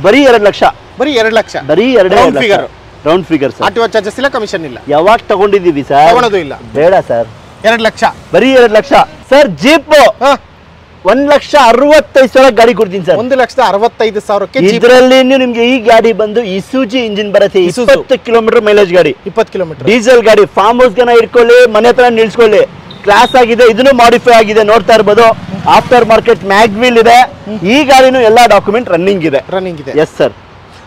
ಬರೀ 2 ಲಕ್ಷ. ಬರೀ 2 ಲಕ್ಷ. ಬರೀ 2 figure, round figure sir. RTO charges ಇಲ್ಲ, ಕಮಿಷನ್ ಇಲ್ಲ. ಯಾವಾಗ ತಗೊಂಡಿದ್ದೀವಿ ಸರ್? ತಗೊಳ್ಳೋದು ಇಲ್ಲ. ಬೇಡ ಸರ್. 2 ಲಕ್ಷ. ಬರೀ 2 ಲಕ್ಷ ಸರ್. ಜೀಪ್ 1,65,000 ಗಾಡಿ ಕೊಡ್ತೀನಿ ಸರ್. 1,65,000ಕ್ಕೆ ಇದರಲ್ಲಿ ನಿಮ್ಗೆ ಈ ಗಾಡಿ ಬಂದು ಇಸುಜಿ ಇಂಜಿನ್ ಬರುತ್ತೆ. 20 ಕಿಲೋಮೀಟರ್ ಮೈಲೇಜ್ ಗಾಡಿ, 20 ಕಿಲೋಮೀಟರ್ ಡೀಸೆಲ್ ಗಾಡಿ. ಫಾರ್ಮ್ ಹೌಸ್ ಗನ ಇಟ್ಕೊಳ್ಳಿ, ಮನೆ ಹತ್ರ ನಿಲ್ಸ್ಕೊಳ್ಳಿ, ಕ್ಲಾಸ್ ಆಗಿದೆ. ಇದನ್ನು ಮಾಡಿಫೈ ಆಗಿದೆ, ನೋಡ್ತಾ ಇರ್ಬೋದು. ಆಫ್ಟರ್ ಮಾರ್ಕೆಟ್ ಮ್ಯಾಗ್ವಿಲ್ ಇದೆ. ಈ ಗಾಡಿನೂ ಎಲ್ಲಾ ಡಾಕ್ಯುಮೆಂಟ್ ರನ್ನಿಂಗ್ ಇದೆ. Yes sir.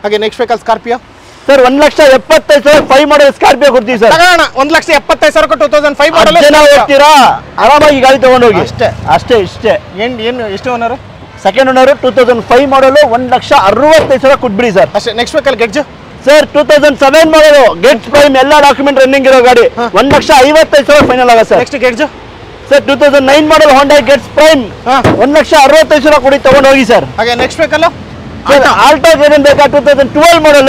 ಹಾಗೆ ನೆಕ್ಸ್ಟ್ ವೆಹಿಕಲ್ ಸ್ಕಾರ್ಪಿಯೋ ಸರ್, 1,75,000 5 ಮಾಡಲ್ ಸ್ಕಾರ್ಪಿಯೋ ಕೊಡ್ತೀವಿ ಸರ್. 1,75,000 2005 ಮಾಡಲ್. ಹೋಗ್ತೀರಾ ಆರಾಮಾಗಿ ಗಾಡಿ ತಗೊಂಡೋಗಿ. ಅಷ್ಟೇ ಅಷ್ಟೇ ಇಷ್ಟೇ. ಏನು ಎಷ್ಟು ಓನರ್? ಸೆಕೆಂಡ್ ಓನರ್, 2005 ಮಾಡಲ್, 1,65,000 ಕೊಟ್ಬಿಡಿ ಸರ್. ಅಷ್ಟೇ. ನೆಕ್ಸ್ಟ್ ವೆಹಿಕಲ್ ಗೆಡ್ಜ್ ಸರ್, 2007 ಮಾಡಲ್, ಗೆಟ್ಸ್ ಪ್ರೈಮ್, ಎಲ್ಲ ಡಾಕ್ಯುಮೆಂಟ್ ರನ್ನಿಂಗ್ ಇರೋ ಗಾಡಿ, 1,55,000 ಫೈನಲ್ ಆಗ ಸರ್. ನೆಕ್ಸ್ಟ್ ಗೆಡ್ಜ್ ಸರ್, 2009 ಮಾಡಲ್ ಹೊಂಡೈ ಗೆಟ್ಸ್ ಪ್ರೈಮ್, 1,65,000 ಕೊಡಿ ತಗೊಂಡೋಗಿ ಸರ್. ಹಾಗೆ ನೆಕ್ಸ್ಟ್ ವೆಹಿಕಲ್ ಆಲ್ಟೋ ಏನೇನ್ ಬೇಕಾ? 2012 ಮಾಡಲ್,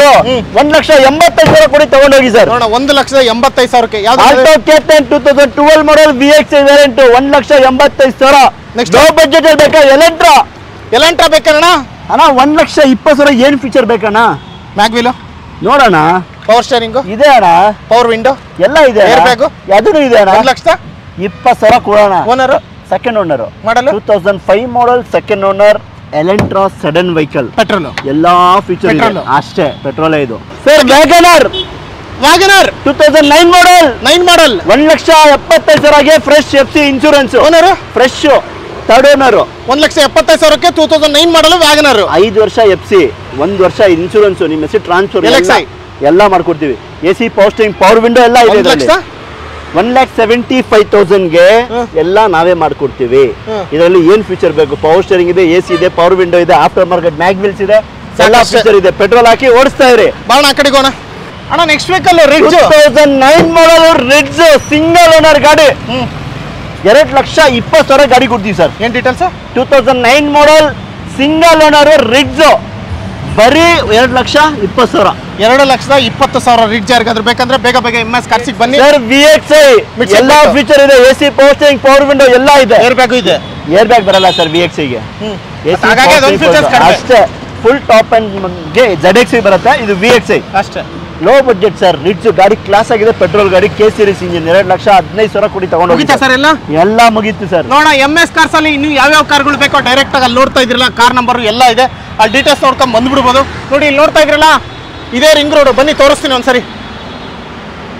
1,85,000 ಕೊಡಿ ತಗೊಂಡೋಗಿ ಸರ್. 1,85,000ಕ್ಕೆ ಆಲ್ಟೋ K10 2012 ಮಾಡಲ್, VX ವೇರಿಯಂಟ್, 1,85,000. ಲೋ ಬಜೆಟ್ ಅಲ್ಲಿ ಬೇಕಾ? ಎಲೆಂಟ್ರಾ ಬೇಕಣ್ಣ ಅಣ್ಣ, 1,20,000. ಏನ್ ಫೀಚರ್ ಬೇಕಣ್ಣ? ಮ್ಯಾಗ್ವಿಲ್ ನೋಡೋಣ. ಪವರ್ ಸ್ಟೇರಿಂಗ್ ಇದೆ ಅಣ್ಣ, ಪವರ್ ವಿಂಡೋ ಎಲ್ಲ ಇದೆ, ಏರ್ ಬ್ಯಾಗ್ ಅದೂ ಇದೆ ಅಣ್ಣ. 1,20,000 ಕೊಡೋಣ. Owner second owner model, 2005 model, second owner, Elantra sedan vehicle, petrol ಎಲ್ಲಾ ಫೀಚರ್ Petrol. ಅಷ್ಟೇ, ಪೆಟ್ರೋಲೇ ಇದು sir. Wagon R Wagon R 2009 model, 9 model, 1,75,000ಗೆ fresh FC insurance, owner fresh third owner, 1,75,000ಕ್ಕೆ 2009 ಮಾಡಲ್ ವ್ಯಾಗನರ್, 5 ವರ್ಷ FC, 1 ವರ್ಷ ಇನ್ಶೂರೆನ್ಸ್, ನಿಮ್ಮ ಹೆಸರು ಟ್ರಾನ್ಸ್ಫರ್ LXI ಎಲ್ಲ ಮಾಡ್ಕೊಡ್ತೀವಿ. AC ಪವರ್ ಪವರ್ ವಿಂಡೋ ಎಲ್ಲ ಇದೆ. 1,75,000ಗೆ ಎಲ್ಲ ನಾವೇ ಮಾಡ್ಕೊಡ್ತೀವಿ. ಇದರಲ್ಲಿ ಏನ್ ಫೀಚರ್ ಬೇಕು? ಪವರ್ ಸ್ಟೇರಿಂಗ್ ಇದೆ, AC ಇದೆ, ಪವರ್ ವಿಂಡೋ ಇದೆ, ಆಫ್ಟರ್ ಮಾರ್ಕೆಟ್ ಮ್ಯಾಗ್ ವೀಲ್ಸ್ ಇದೆ, ಎಲ್ಲ ಫೀಚರ್ ಇದೆ. ಪೆಟ್ರೋಲ್ ಹಾಕಿ ಓಡಿಸ್ತಾ ಇರಿ. ಬಾಣ ಆ ಕಡೆಗೆ ಹೋಗೋಣ ಅಣ್ಣ. ನೆಕ್ಸ್ಟ್ ವೆಹಿಕಲ್ ರಿಡ್ಜ್ 2009 ಮಾಡಲ್ ರಿಡ್ಜ್ ಸಿಂಗಲ್ ಓನರ್ ಗಾಡಿ, 2,20,000 ಗಾಡಿ ಕೊಡ್ತೀವಿ ಸರ್. ಏನ್ ಡೀಟೇಲ್ಸ್? 2009 ಮಾಡಲ್ ಸಿಂಗಲ್ ಓನರ್ ರಿಡ್ಜ್, ಬರೀ 2,20,000. 2,20,000 ರಿಡ್ಜ್ ಯಾರಿಗಾದ್ರೂ ಬೇಕಂದ್ರೆ ಬೇಗ ಬೇಗ MS ಕಾರ್ಸಿಗೆ ಬನ್ನಿ ಸರ್. VXI ಎಲ್ಲ ಫೀಚರ್ ಇದೆ, AC power steering, power window ಎಲ್ಲ ಇದೆ. ಏರ್ ಬ್ಯಾಗ್ ಇದೆ. ಏರ್ ಬ್ಯಾಗ್ ಬರಲ್ಲ ಸರ್ VXI ಗೆ, ಹಾಗಾಗಿ ಅದೊಂದು features ಕಡಿಮೆ. ಅಷ್ಟೇ. ಫುಲ್ ಟಾಪ್ ಅಂಡ್ ಗೆ ZXI ಬರುತ್ತೆ, ಇದು VXI ಅಷ್ಟೇ. Low budget sir. ರಿಡ್ಜ್ ಗಾಡಿ ಕ್ಲಾಸ್ ಆಗಿದೆ, ಪೆಟ್ರೋಲ್ ಗಾಡಿ, K ಸೀರೀಸ್ ಇಂಜಿನ್, 2,15,000 ಕೊಡಿ ತಗೊಂಡು ಮುಗಿತಾ ಸರ್ ಎಲ್ಲ? ಎಲ್ಲ ಮುಗೀತು ಸರ್. ನೋಡೋಣ MS ಕಾರ್ಸ್ ಅಲ್ಲಿ ಇನ್ನು ಯಾವ್ಯಾವ ಕಾರ್ಗಳು ಬೇಕೋ ಡೈರೆಕ್ಟ್ ಆಗಿ ಅಲ್ಲಿ ನೋಡ್ತಾ ಇದ್ರಲ್ಲ, ಕಾರ್ ನಂಬರ್ ಎಲ್ಲ ಇದೆ, ಅಲ್ಲಿ ಡೀಟೇಲ್ಸ್ ನೋಡ್ಕೊಂಡ್ ಬಂದ್ಬಿಡ್ಬೋದು. ನೋಡಿ ಇಲ್ಲಿ ನೋಡ್ತಾ ಇದ್ರಲ್ಲ, ಇದೇ ರಿಂಗ್ ರೋಡ್, ಬನ್ನಿ ತೋರಿಸ್ತೀನಿ ಒಂದ್ಸರಿ.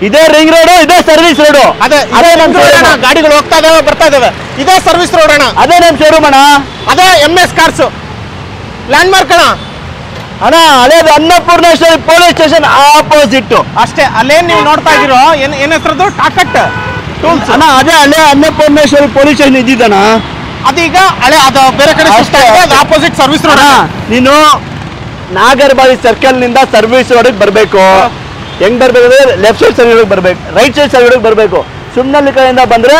ಇದೇ ರಿಂಗ್ ರೋಡ್, ಇದೇ ಸರ್ವಿಸ್ ರೋಡ್, ಅದೇ ನಮ್ showroom. ಗಾಡಿಗಳು ಹೋಗ್ತಾ ಇದಾವೆ ಬರ್ತಾ ಇದಾವೆ, ಇದೇ ಸರ್ವಿಸ್ ರೋಡ್ ಅಣ್ಣ, ಅದೇ ನಮ್ ಶೋರೂಮ್ ಅಣ್ಣ. ಅದೇ MS ಕಾರ್ಸ್ ಲ್ಯಾಂಡ್ ಮಾರ್ಕ್ ಅಣ್ಣ. ಅಣ್ಣ ಹಳೇದು ಅನ್ನಪೂರ್ಣೇಶ್ವರಿ ಪೊಲೀಸ್ ಸ್ಟೇಷನ್ ಆಪೋಸಿಟ್ ಅಷ್ಟೇ. ಅಲ್ಲೇನ್ ನೀವು ನೋಡ್ತಾ ಇದ್ದೀರೋ ಏನ್ ಹೆಸರದು? ಟಾಕಟ್ ಟೂಲ್ಸ್ ಅಣ್ಣ. ಅದೇ ಹಳೆ ಅನ್ನಪೂರ್ಣೇಶ್ವರಿ ಪೊಲೀಸ್ ಸ್ಟೇಷನ್ ಇದ್ದಿದ್ದಣ್ಣ, ಅದೀಗ ಹಳೆ ಅದು ಬೇರೆ ಕಡೆ ಅಷ್ಟೇ. Opposite service road. ನೀನು ನಾಗರಬಾವಿ ಸರ್ಕಲ್ ನಿಂದ ಸರ್ವಿಸ್ ರೋಡಿಗೆ ಬರಬೇಕು. ಹೆಂಗ್ ಬರ್ಬೇಕಂದ್ರೆ ಲೆಫ್ಟ್ ಸೈಡ್ ಸರ್ವಿಸ್ ರೋಡ್ ಬರ್ಬೇಕು, ರೈಟ್ ಸೈಡ್ ಸರ್ವಿಸ್ ರೋಡ್ ಬರಬೇಕು. ಸುಮ್ನಲ್ಲಿ ಕಡೆಯಿಂದ ಬಂದ್ರೆ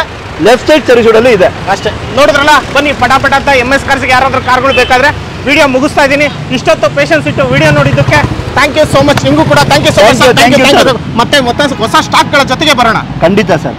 ಲೆಫ್ಟ್ ಸೈಡ್ ಸರ್ವಿಸ್ ರೋಡ್ ಅಲ್ಲಿ ಇದೆ ಅಷ್ಟೇ. ನೋಡಿದ್ರಲ್ಲ, ಬನ್ನಿ ಪಟಾಪಟ ಅಂತ MS ಕಾರ್ಸ್ಗೆ ಯಾರಾದ್ರೂ ಕಾರ್ಗಳು ಬೇಕಾದ್ರೆ ವಿಡಿಯೋ ಮುಗಿಸ್ತಾ ಇದ್ದೀನಿ. ಇಷ್ಟೊತ್ತು ಪೇಷನ್ಸ್ ಇಟ್ಟು ವಿಡಿಯೋ ನೋಡಿದ್ದಕ್ಕೆ ಥ್ಯಾಂಕ್ ಯು ಸೋ ಮಚ್. ನಿಮಗೂ ಕೂಡ thank you so much. Thank you, ಮತ್ತೆ ಹೊಸ ಸ್ಟಾಕ್ಗಳ ಜೊತೆಗೆ ಬರೋಣ. ಖಂಡಿತ ಸರ್.